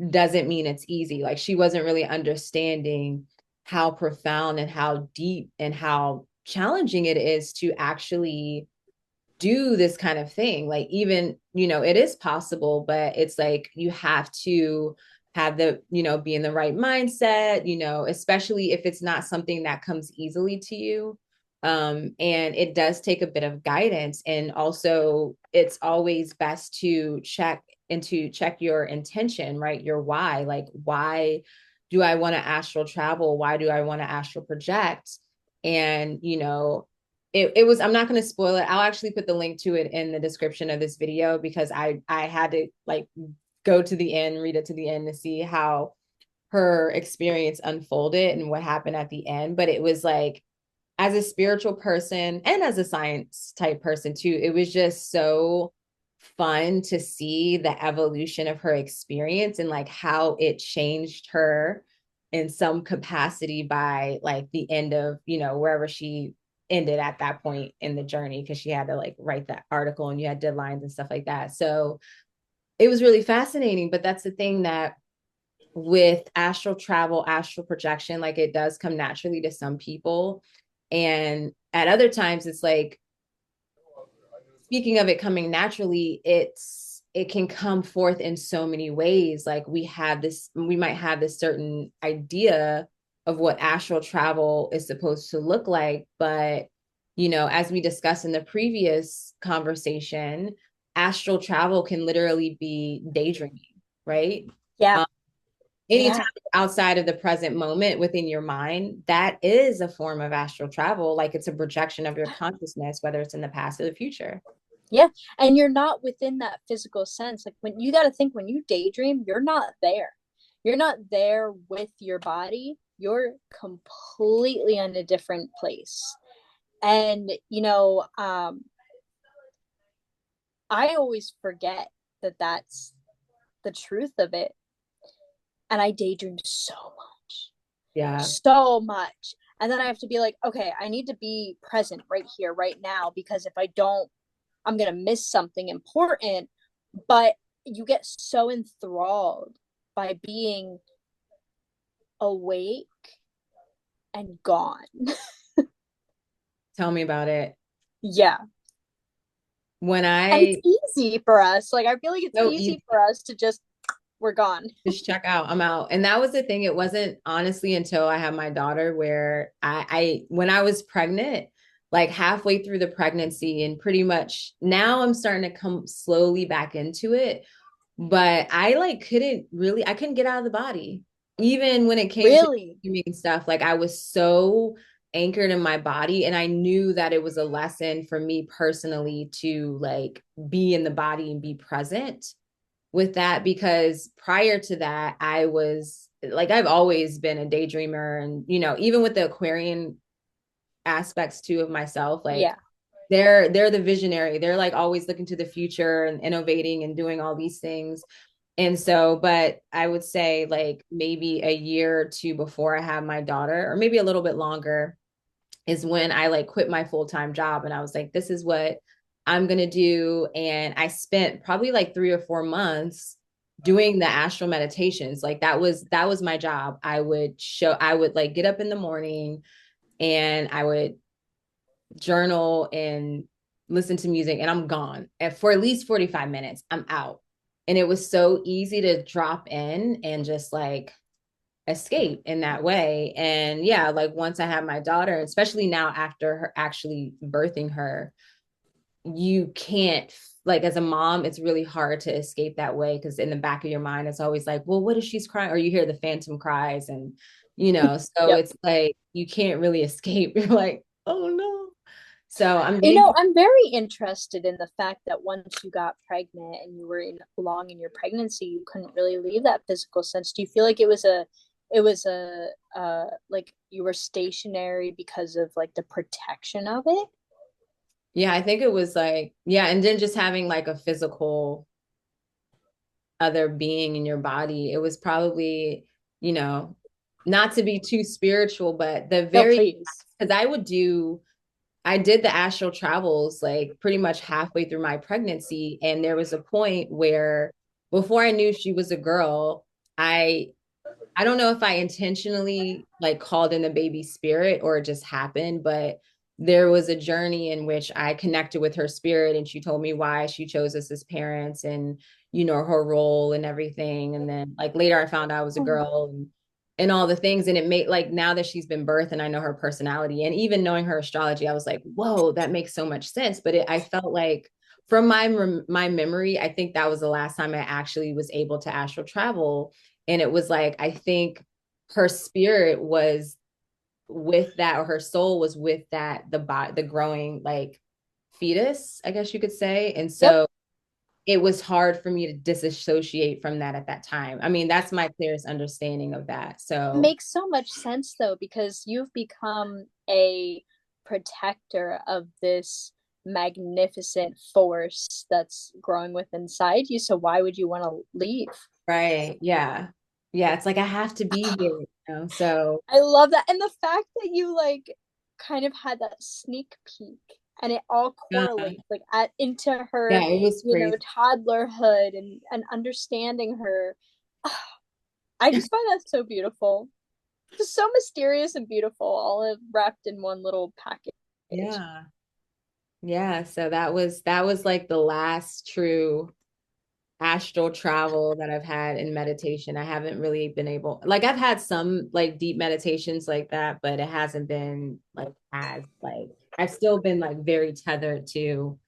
doesn't mean it's easy. Like she wasn't really understanding how profound and how deep and how challenging it is to actually do this kind of thing. Like, even, it is possible, but it's like you have to have the, be in the right mindset, especially if it's not something that comes easily to you. And it does take a bit of guidance. And also, it's always best to check your intention, right? Your why. Like, why do I want to astral travel? Why do I want to astral project? And, it was, I'm not going to spoil it. I'll actually put the link to it in the description of this video, because I had to like go to the end, read it to the end to see how her experience unfolded and what happened at the end. But it was like, as a spiritual person and as a science type person too, it was just so fun to see the evolution of her experience and like how it changed her in some capacity by like the end of, wherever she ended at that point in the journey, because she had to like write that article and you had deadlines and stuff like that. So it was really fascinating. But that's the thing, that with astral travel, astral projection, like it does come naturally to some people. And at other times, it's like, speaking of it coming naturally, it can come forth in so many ways. Like we might have this certain idea of what astral travel is supposed to look like, but as we discussed in the previous conversation, astral travel can literally be daydreaming, right? Yeah. um, Anytime Yeah. outside of the present moment within your mind, that is a form of astral travel. Like, it's a projection of your consciousness, whether it's in the past or the future. Yeah. And you're not within that physical sense. Like when you got to think when you daydream, you're not there. You're not there with your body. You're completely in a different place. And, I always forget that that's the truth of it. And I daydream Yeah. so much. And then I have to be like, okay, I need to be present right here, right now, because if I don't, I'm going to miss something important. But you get so enthralled by being awake and gone. Tell me about it. Yeah. When And it's I easy for us. Like, I feel like it's so easy easy for us to just, we're gone. just check out, I'm out. And that was the thing. It wasn't honestly until I had my daughter where I when I was pregnant, like halfway through the pregnancy, and pretty much now I'm starting to come slowly back into it. But I like I couldn't get out of the body. Even when it came to Really? doing stuff, like I was so anchored in my body, and I knew that it was a lesson for me personally to like be in the body and be present with that, because prior to that I was like, I've always been a daydreamer, and even with the Aquarian aspects too of myself, like Yeah. they're the visionary. They're like always looking to the future and innovating and doing all these things. And so, but I would say like maybe a year or two before I had my daughter, or maybe a little bit longer, is when I like quit my full-time job, and I was like, this is what I'm going to do. And I spent probably like 3 or 4 months doing the astral meditations. Like that was my job. I would like get up in the morning, and I would journal and listen to music, and I'm gone. And for at least 45 minutes, I'm out. And it was so easy to drop in and just like escape in that way. And yeah, like once I had my daughter, especially now after her actually birthing her, you can't, like as a mom, it's really hard to escape that way, because in the back of your mind it's always like, well, what if she's crying, or you hear the phantom cries, and so Yep. it's like you can't really escape. You're like, oh no. So I'm getting to. I'm very interested in the fact that once you got pregnant and you were long in your pregnancy, you couldn't really leave that physical sense. Do you feel like like you were stationary because of like the protection of it? Yeah, I think it was like, yeah, and then just having like a physical other being in your body. It was probably, you know, not to be too spiritual, but the No, very, please. because I did the astral travels like pretty much halfway through my pregnancy. And there was a point where before I knew she was a girl, I I don't know if I intentionally like called in the baby spirit or it just happened, but there was a journey in which I connected with her spirit, and she told me why she chose us as parents, and her role and everything. And then like later I found out I was a Oh, girl, and all the things. And it made, like, now that she's been birthed and I know her personality and even knowing her astrology, I was like, whoa, that makes so much sense. But I felt like from my memory, I think that was the last time I actually was able to astral travel. And it was like, I think her spirit was with that, or her soul was with that, the growing like fetus, I guess you could say. And yep. so it was hard for me to disassociate from that at that time. I mean, that's my clearest understanding of that. It So makes so much sense though, because you've become a protector of this magnificent force that's growing within inside you. So why would you want to leave? right, yeah, yeah, it's like I have to be here. So I love that. And the fact that you like kind of had that sneak peek and it all yeah, correlates like into yeah, her, it was crazy. toddlerhood and understanding her. I just find that so beautiful. Just so mysterious and beautiful, all wrapped in one little package. Yeah. Yeah, so that was like the last true astral travel that I've had in meditation. I haven't really been able, like I've had some like deep meditations like that, but it hasn't been like as like I've still been like very tethered to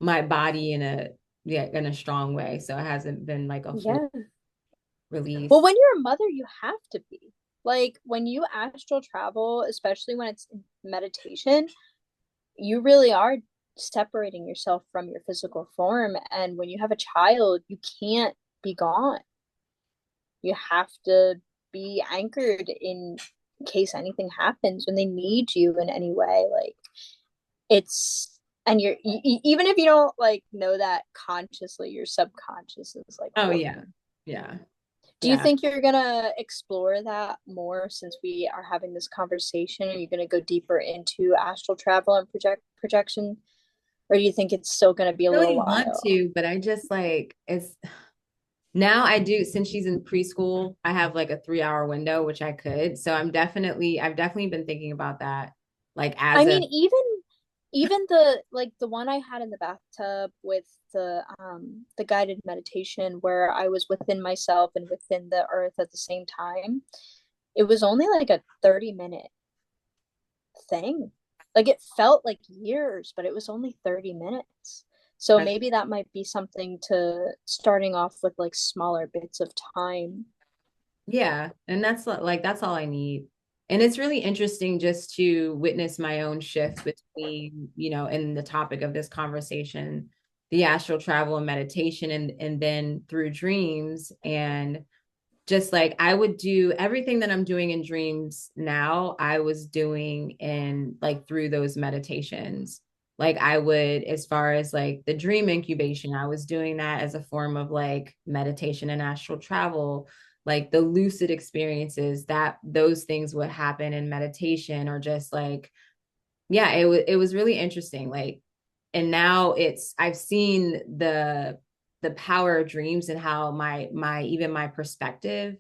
my body in a yeah, in a strong way. So it hasn't been like a full Yeah. Well, release. when you're a mother, you have to be. Like when you astral travel, especially when it's meditation, you really are separating yourself from your physical form. And when you have a child, you can't be gone. You have to be anchored in case anything happens when they need you in any way. Like it's, and even if you don't like know that consciously, your subconscious is like Oh yeah. working. Yeah. Do you Yeah. think you're gonna explore that more since we are having this conversation? Are you gonna go deeper into astral travel and projection, or do you think it's still gonna be a little Really want while? to, but I just like it's now I do since she's in preschool, I have like a 3 hour window, which I could. So I've definitely been thinking about that. Like I as a mean, even the like the one I had in the bathtub with the guided meditation where I was within myself and within the earth at the same time. It was only like a 30-minute thing. Like it felt like years, but it was only 30 minutes. So maybe that might be something to starting off with like smaller bits of time. yeah, and that's all I need. And it's really interesting just to witness my own shift between, in the topic of this conversation, the astral travel and meditation and then through dreams and just like I would do everything that I'm doing in dreams now, I was doing in like through those meditations. Like I would, as far as like the dream incubation, I was doing that as a form of like meditation and astral travel, like the lucid experiences that those things would happen in meditation or just like, yeah, it was really interesting. Like, and now I've seen the power of dreams and how my even my perspective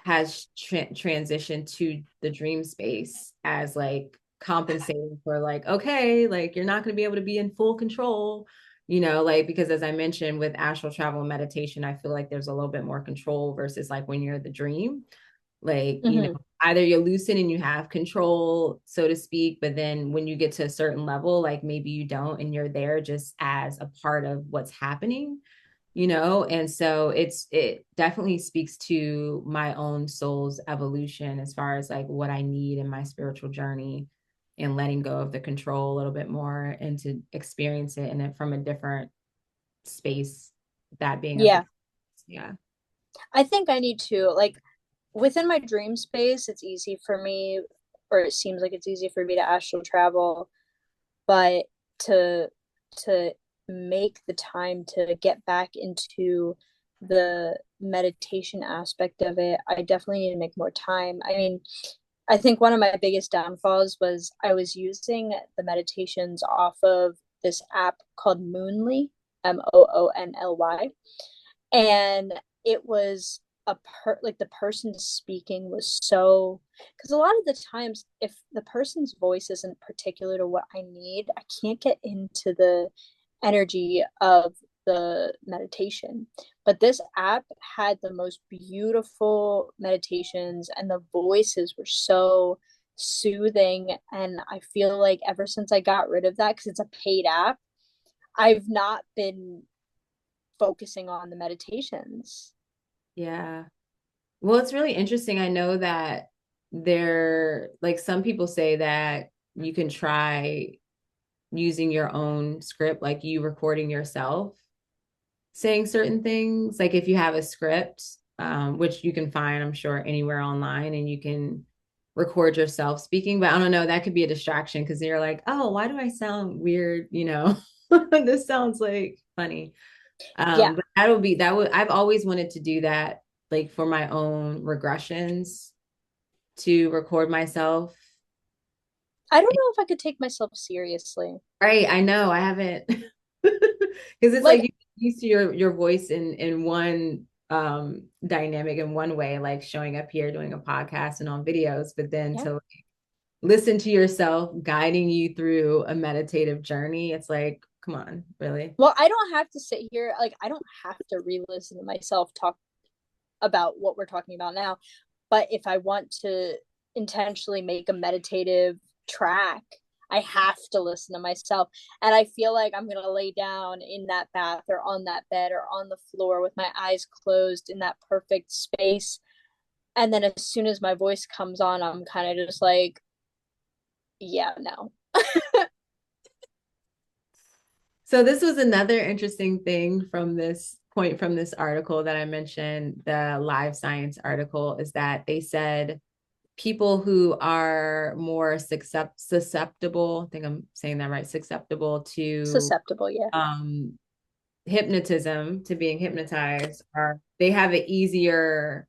has transitioned to the dream space as like compensating for like okay like you're not going to be able to be in full control, like because as I mentioned with astral travel and meditation I feel like there's a little bit more control versus like when you're the dream, like Mm-hmm. either you're lucid and you have control so to speak, but then when you get to a certain level like maybe you don't and you're there just as a part of what's happening, and so it definitely speaks to my own soul's evolution as far as like what I need in my spiritual journey and letting go of the control a little bit more and to experience it and then from a different space, that being of the Yeah, yeah. I think I need to like within my dream space. It's easy for me, or it seems like it's easy for me to astral travel, but to to make the time to get back into the meditation aspect of it, I definitely need to make more time. I mean, I think one of my biggest downfalls was I was using the meditations off of this app called Moonly, Moonly, and it was like the person speaking was so, because a lot of the times if the person's voice isn't particular to what I need, I can't get into the energy of the meditation. But this app had the most beautiful meditations and the voices were so soothing, and I feel like ever since I got rid of that, because it's a paid app, I've not been focusing on the meditations. Yeah, well it's really interesting. I know that there like some people say that you can try using your own script, like you recording yourself saying certain things. Like if you have a script, which you can find, I'm sure, anywhere online, and you can record yourself speaking. But I don't know, that could be a distraction because you're like, oh, why do I sound weird? This sounds like funny. Yeah, But that would I've always wanted to do that, like for my own regressions, to record myself. I don't know if I could take myself seriously. Right, I know I haven't because it's like Like, you get used to your voice in one dynamic in one way, like showing up here doing a podcast and on videos, but then Yeah. to listen to yourself guiding you through a meditative journey, it's like, come on, really? Well, I don't have to sit here, like, I don't have to re-listen to myself talk about what we're talking about now. But if I want to intentionally make a meditative track, I have to listen to myself. And I feel like I'm going to lay down in that bath or on that bed or on the floor with my eyes closed in that perfect space. And then as soon as my voice comes on, I'm kind of just like, yeah, no. So this was another interesting thing from this point from this article that I mentioned, the Live Science article, is that they said people who are more susceptible, I think I'm saying that right, susceptible to Susceptible, yeah. hypnotism, to being hypnotized, are they have an easier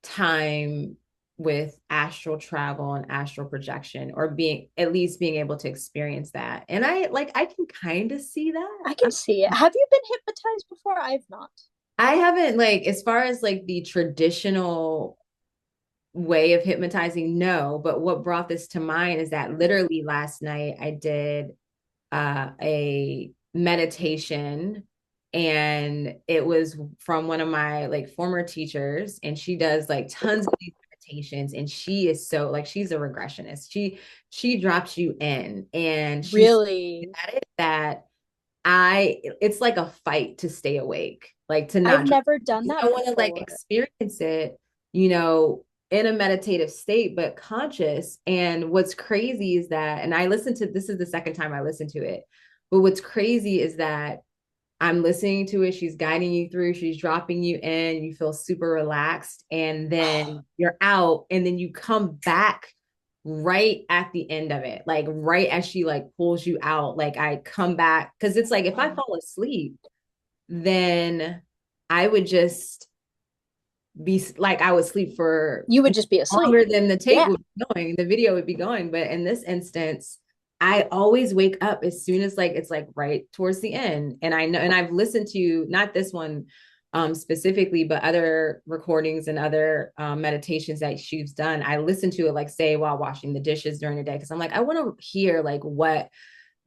time with astral travel and astral projection, or being at least being able to experience that. And I can kind of see that. I can see it. Have you been hypnotized before? I've not. I haven't, like, as far as like the traditional way of hypnotizing, no, but what brought this to mind is that literally last night I did a meditation, and it was from one of my like former teachers, and she does like tons of these meditations, and she is so like, she's a regressionist. She drops you in, and she's Really? at it that I it's like a fight to stay awake, like to I've not drop. never done I that want to like before. experience it, you know, in a meditative state, but conscious. And what's crazy is that, and I listened to this is the second time I listened to it, but what's crazy is that I'm listening to it. She's guiding you through, she's dropping you in, you feel super relaxed, and then you're out, and then you come back right at the end of it, like right as she like pulls you out. Like I come back because it's like if I fall asleep, then I would just be like, I would sleep for You would just be asleep. longer than the tape Yeah. would be going, the video would be going. But in this instance, I always wake up as soon as like it's like right towards the end. And I know, and I've listened to not this one specifically, but other recordings and other meditations that she's done. I listen to it, like say while washing the dishes during the day, because I'm like, I want to hear like what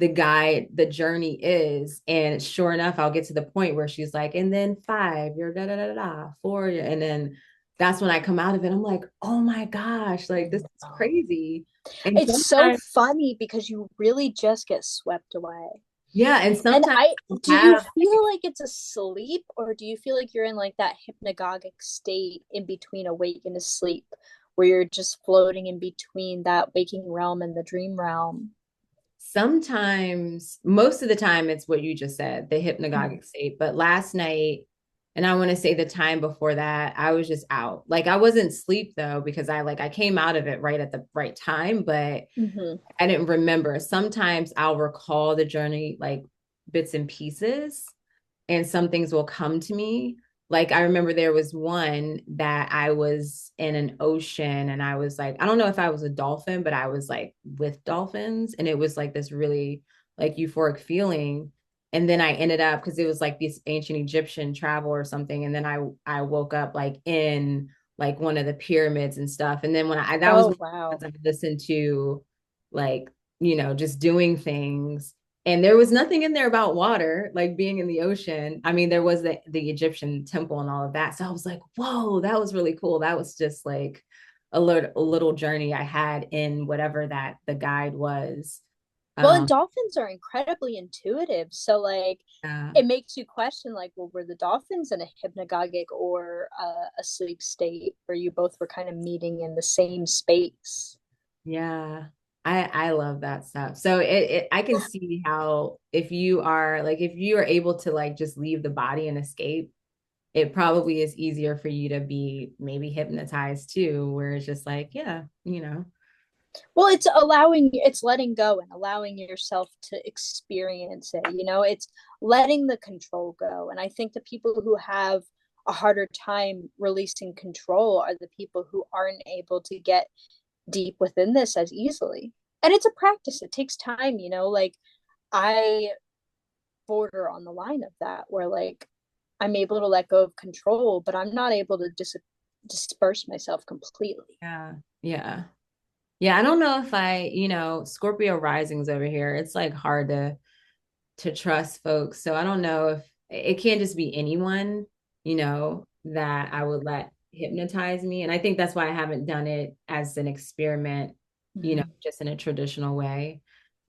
the journey is. And sure enough, I'll get to the point where she's like, and then 5, you're da da da da, 4, and then that's when I come out of it. I'm like, oh my gosh, like this is crazy. And It's so sometimes, funny because you really just get swept away. yeah, and And sometimes I I'll do you have feel like it's a sleep or do you feel like you're in like that hypnagogic state in between awake and asleep where you're just floating in between that waking realm and the dream realm? sometimes, most of the time, it's what you just said, the Mm. hypnagogic state. But last night, and I want to say the time before that, I was just out. Like I wasn't asleep though, because I came out of it right at the right time, but Mm-hmm. I didn't remember. Sometimes I'll recall the journey like bits and pieces, and some things will come to me. Like I remember there was one that I was in an ocean, and I was like, I don't know if I was a dolphin, but I was like with dolphins, and it was like this really like euphoric feeling. And then I ended up, because it was like this ancient Egyptian travel or something, and then I woke up like in like one of the pyramids and stuff. And then when I that was Oh when wow. I listened to, like, just doing things, and there was nothing in there about water, like being in the ocean. I mean, there was the Egyptian temple and all of that. So I was like, whoa, that was really cool. That was just like a little journey I had in whatever that the guide was. Well, and Um, dolphins are incredibly intuitive. So like yeah, it makes you question like, well, were the dolphins in a hypnagogic or a sleep state where you both were kind of meeting in the same space? yeah. I love that stuff. So it I can see how if you are able to like just leave the body and escape, it probably is easier for you to be maybe hypnotized too, where it's just like, yeah. Well, it's letting go and allowing yourself to experience it. It's letting the control go. And I think the people who have a harder time releasing control are the people who aren't able to get deep within this as easily. And it's a practice, it takes time. Like I border on the line of that where like I'm able to let go of control, but I'm not able to disperse myself completely. Yeah. Yeah. Yeah, I don't know if Scorpio risings over here. It's like hard to trust folks. So I don't know if it can't just be anyone, that I would let hypnotize me. And I think that's why I haven't done it as an experiment, Mm-hmm. just in a traditional way.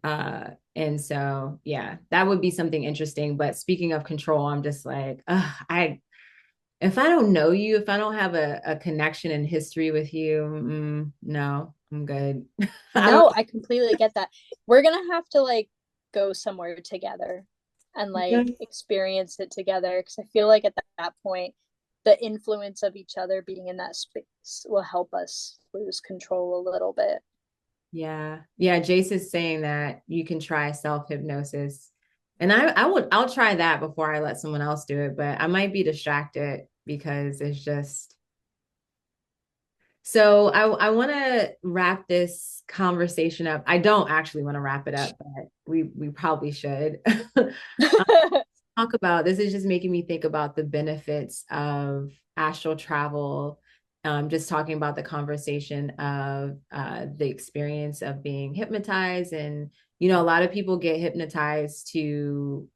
And so yeah, that would be something interesting. But speaking of control, I'm just like, if I don't know you, if I don't have a connection and history with you, no, I'm good. I don't No, I completely get that. We're gonna have to like go somewhere together and like know. experience it together because I feel like at that point, the influence of each other being in that space will help us lose control a little bit. Yeah. Yeah. Jace is saying that you can try self-hypnosis. And I'll try that before I let someone else do it, but I might be distracted because it's just so I want to wrap this conversation up. I don't actually want to wrap it up, but we probably should. Talk about this is just making me think about the benefits of astral travel. Just talking about the conversation of the experience of being hypnotized, and a lot of people get hypnotized to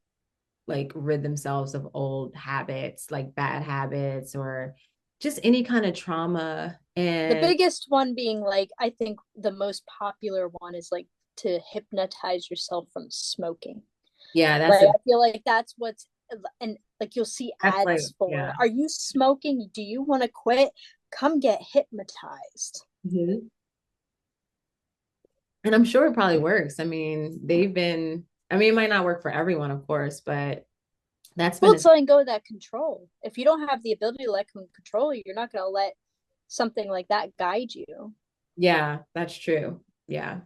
like rid themselves of old habits, like bad habits, or just any kind of trauma. The And biggest one being like, I think the most popular one is like to hypnotize yourself from smoking. yeah, Like I feel like that's what's and like you'll see that's like ads for, yeah. are you smoking? Do you want to quit? Come get hypnotized. Mhm. And I'm sure it probably works. I mean, it might not work for everyone, of course, but that's Well, been it's letting go of that control. If you don't have the ability to let control, you're not going to let something like that guide you. yeah, that's true. Yeah.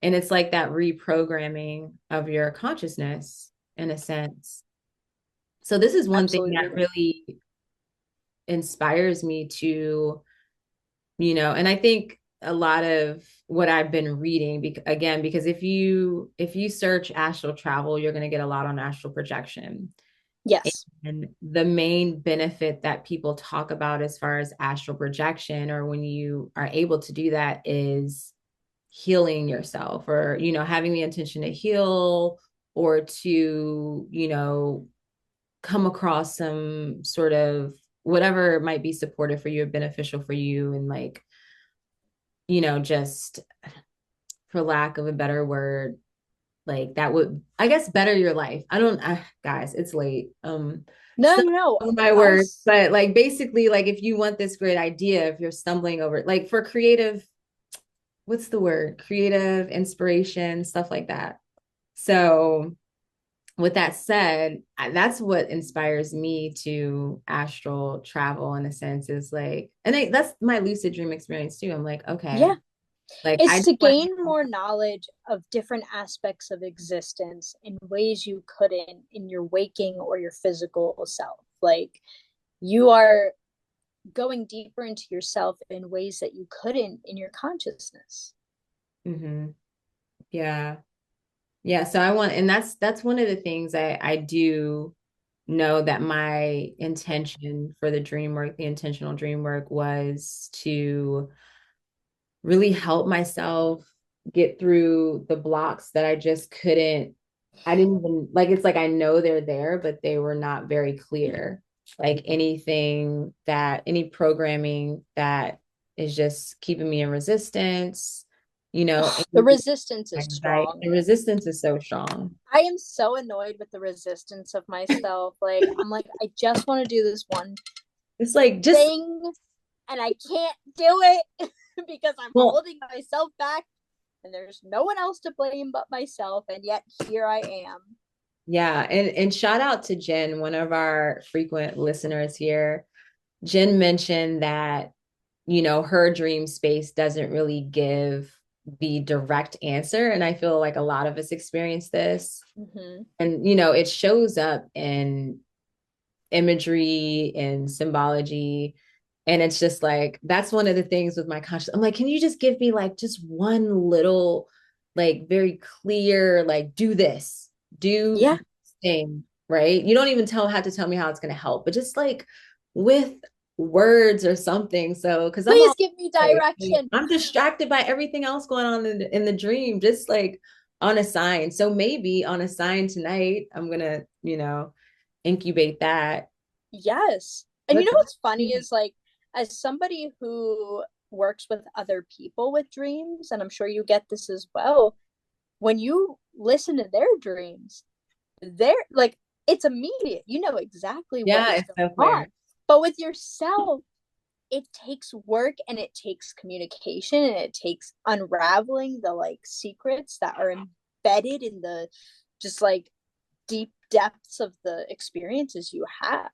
And it's like that reprogramming of your consciousness in a sense. So this is one thing that Absolutely. really inspires me to, and I think a lot of what I've been reading, again, because if you search astral travel, you're going to get a lot on astral projection. Yes. And the main benefit that people talk about as far as astral projection, or when you are able to do that, is healing yourself, or, having the intention to heal, or to, come across some sort of whatever might be supportive for you or beneficial for you. And like, just for lack of a better word, like that would, I guess, better your life. I don't, guys, it's late. No, Still no, no. my words, Us. but like basically, like if you want this great idea, if you're stumbling over, like for creative, what's the word? Creative inspiration, stuff like that. So, with that said, that's what inspires me to astral travel in a sense, is like, and that's my lucid dream experience too. I'm like, Yeah. okay, like I It's just to want, gain more knowledge of different aspects of existence in ways you couldn't in your waking or your physical self. Like you are going deeper into yourself in ways that you couldn't in your consciousness. mm-hmm, yeah. Yeah, so I want, and that's one of the things I do know that my intention for the dream work, the intentional dream work, was to really help myself get through the blocks that I just couldn't, I didn't even like, it's like I know they're there, but they were not very clear. Like any programming that is just keeping me in resistance, The anything, resistance is anxiety. strong. The resistance is so strong. I am so annoyed with the resistance of myself. Like, I'm like, I just want to do this one It's like just thing and I can't do it because I'm well, holding myself back and there's no one else to blame but myself. And yet here I am. yeah, and shout out to Jen, one of our frequent listeners here. Jen mentioned that, her dream space doesn't really give the direct answer. And I feel like a lot of us experience this. Mm-hmm. And, it shows up in imagery and symbology. And it's just like, that's one of the things with my conscious. I'm like, can you just give me like just one little, like very clear, like, do this Yeah. thing. right? You don't even have to tell me how it's going to help, but just like with words or something. So, because I'm Please all give me like, direction. I'm distracted by everything else going on in the dream, just like on a sign. So maybe on a sign tonight, I'm gonna, incubate that. Yes. And you But know what's funny is like, as somebody who works with other people with dreams, and I'm sure you get this as well, when you listen to their dreams, they're like, it's immediate. You know exactly what yeah, is it's going so on. clear. But with yourself, it takes work and it takes communication and it takes unraveling the like secrets that are embedded in the just like deep depths of the experiences you have.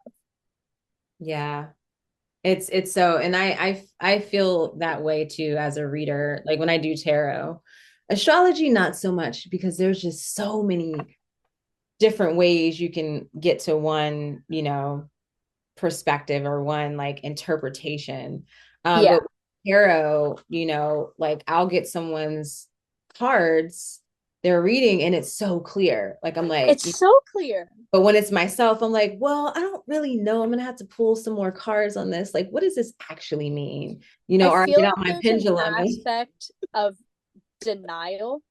Yeah. It's so, and I feel that way too as a reader. Like when I do tarot, astrology not so much because there's just so many different ways you can get to one, perspective or one like interpretation. But Yeah, tarot, like I'll get someone's cards, they're reading, and it's so clear. Like I'm like, it's so clear. but when it's myself, I'm like, well, I don't really know. I'm gonna have to pull some more cards on this. Like, what does this actually mean? I Or I feel get out like my there's an pendulum and aspect of denial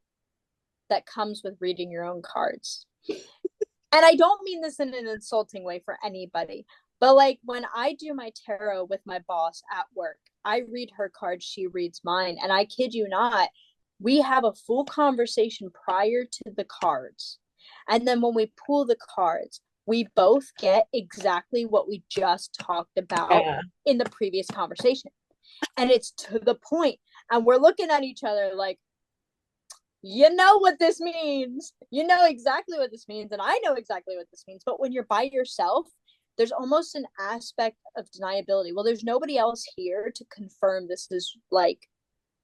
that comes with reading your own cards. And I don't mean this in an insulting way for anybody, but like when I do my tarot with my boss at work, I read her cards, she reads mine. And I kid you not, we have a full conversation prior to the cards. And then when we pull the cards, we both get exactly what we just talked about yeah. in the previous conversation. And it's to the point. And we're looking at each other like, you know what this means. You know exactly what this means. And I know exactly what this means. But when you're by yourself, there's almost an aspect of deniability. Well, there's nobody else here to confirm this is like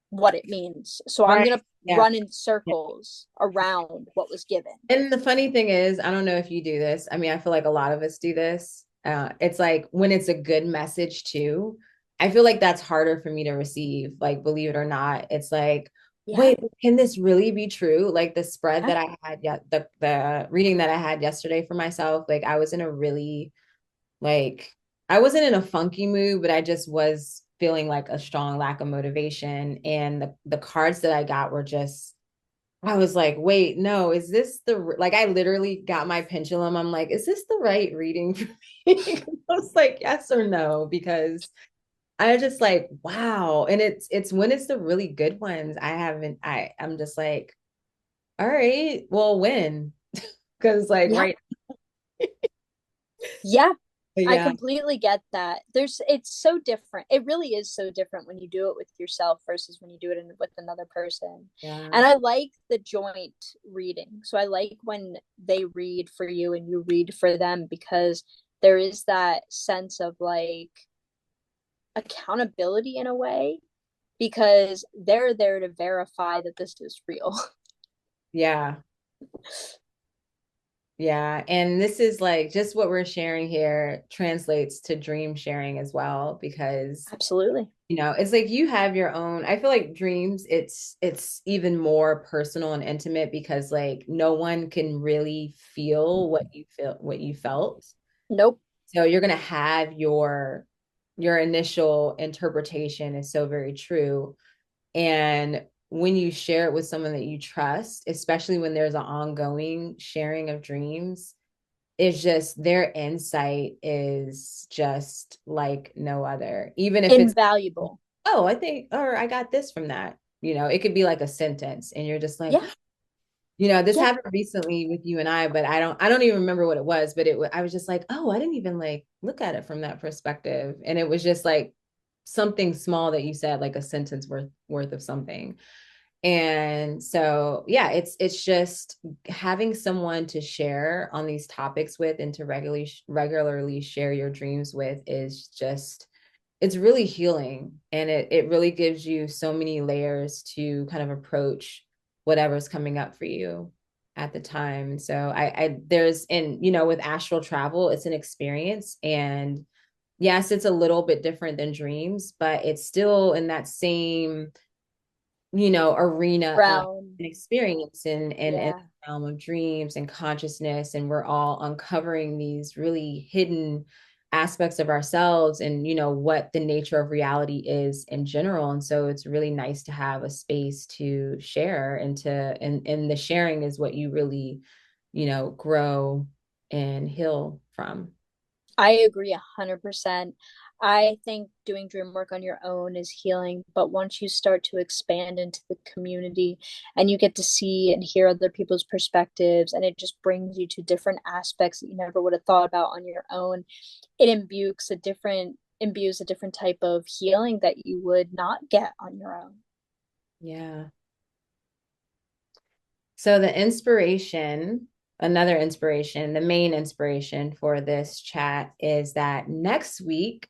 what it means. So I'm Right. going to Yeah. run in Yeah. circles around what was given. And the funny thing is, I don't know if you do this. I mean, I feel like a lot of us do this. It's like when it's a good message too, I feel like that's harder for me to receive. Like, believe it or not, it's like, Yeah. wait, can this really be true? Like the spread Yeah. that I had, yeah, the reading that I had yesterday for myself, like I was in a really like I wasn't in a funky mood, but I just was feeling like a strong lack of motivation. And the cards that I got were just I was like, wait, no, is this like I literally got my pendulum. I'm like, is this the right reading for me? I was like, yes or no, because I just like, wow. And it's when it's the really good ones, I'm just like, all right, well, when? Because like Yeah. right, Yeah. I yeah, completely get that. It's so different. It really is so different when you do it with yourself versus when you do it with another person. yeah, And I like the joint reading. So I like when they read for you and you read for them because there is that sense of like accountability in a way because they're there to verify that this is real. yeah. Yeah, and this is like just what we're sharing here translates to dream sharing as well because Absolutely. it's like you have your own. I feel like dreams it's even more personal and intimate because like no one can really feel what you felt. Nope. So you're going to have your initial interpretation is so very true. And when you share it with someone that you trust, especially when there's an ongoing sharing of dreams, it's just their insight is just like no other. Even if it's, Invaluable. oh, I think, or I got this from that. It could be like a sentence, and you're just like, Yeah. this Yeah. happened recently with you and I, but I don't even remember what it was, but I was just like, oh, I didn't even like look at it from that perspective. And it was just like something small that you said, like a sentence worth of something. And so, yeah, it's just having someone to share on these topics with and to regularly share your dreams with is just it's really healing, and it really gives you so many layers to kind of approach whatever's coming up for you at the time. So I there's and with astral travel, it's an experience, and yes, it's a little bit different than dreams, but it's still in that same arena of Brown. an experience in Yeah. the realm of dreams and consciousness, and we're all uncovering these really hidden aspects of ourselves and what the nature of reality is in general. And so it's really nice to have a space to share and the sharing is what you really grow and heal from. I agree 100%. I think doing dream work on your own is healing, but once you start to expand into the community and you get to see and hear other people's perspectives, and it just brings you to different aspects that you never would have thought about on your own, it imbues a different type of healing that you would not get on your own. Yeah. So another inspiration, the main inspiration for this chat is that next week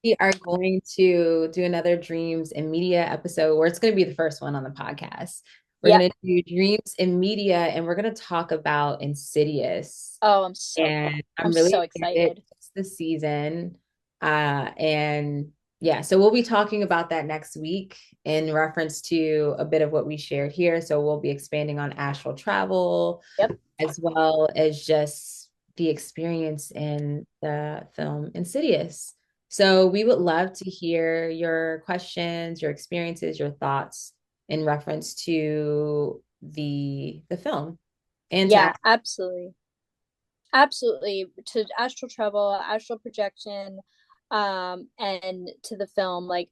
we are going to do another Dreams in Media episode where it's going to be the first one on the podcast. We're Yep. going to do Dreams in Media and we're going to talk about Insidious. Oh, And I'm I'm so really excited. excited. It's the season. And yeah, so we'll be talking about that next week in reference to a bit of what we shared here. So we'll be expanding on astral travel Yep. as well as just the experience in the film Insidious. So we would love to hear your questions, your experiences, your thoughts in reference to the film and to Yeah, absolutely. Absolutely. To astral travel, astral projection, and to the film, like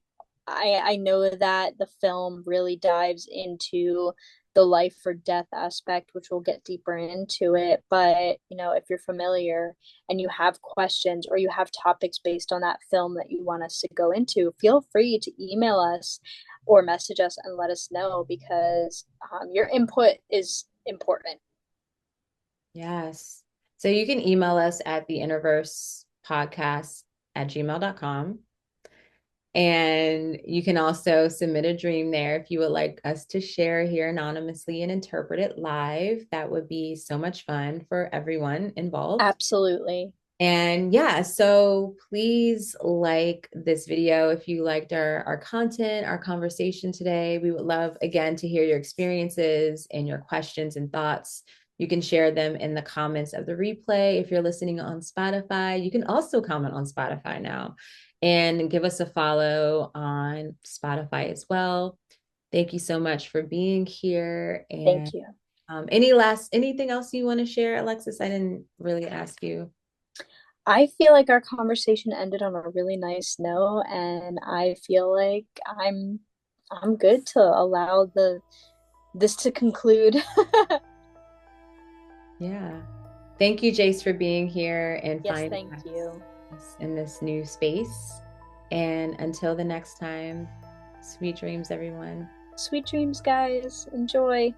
I know that the film really dives into the life or death aspect, which we'll get deeper into it. But if you're familiar and you have questions or you have topics based on that film that you want us to go into, feel free to email us or message us and let us know, because your input is important. Yes. So you can email us at the interverse podcast at gmail.com. And you can also submit a dream there if you would like us to share here anonymously and interpret it live. That would be so much fun for everyone involved. Absolutely. And yeah, so please like this video if you liked our content, our conversation today. We would love, again, to hear your experiences and your questions and thoughts. You can share them in the comments of the replay. If you're listening on Spotify, you can also comment on Spotify now and give us a follow on Spotify as well. Thank you so much for being here. And Thank you. anything else you want to share, Alexis? I didn't really ask you. I feel like our conversation ended on a really nice note, and I feel like I'm good to allow the this to conclude. Yeah. Thank you, Jace, for being here and Yes, finding thank you. us in this new space. And until the next time, sweet dreams, everyone. Sweet dreams, guys. Enjoy.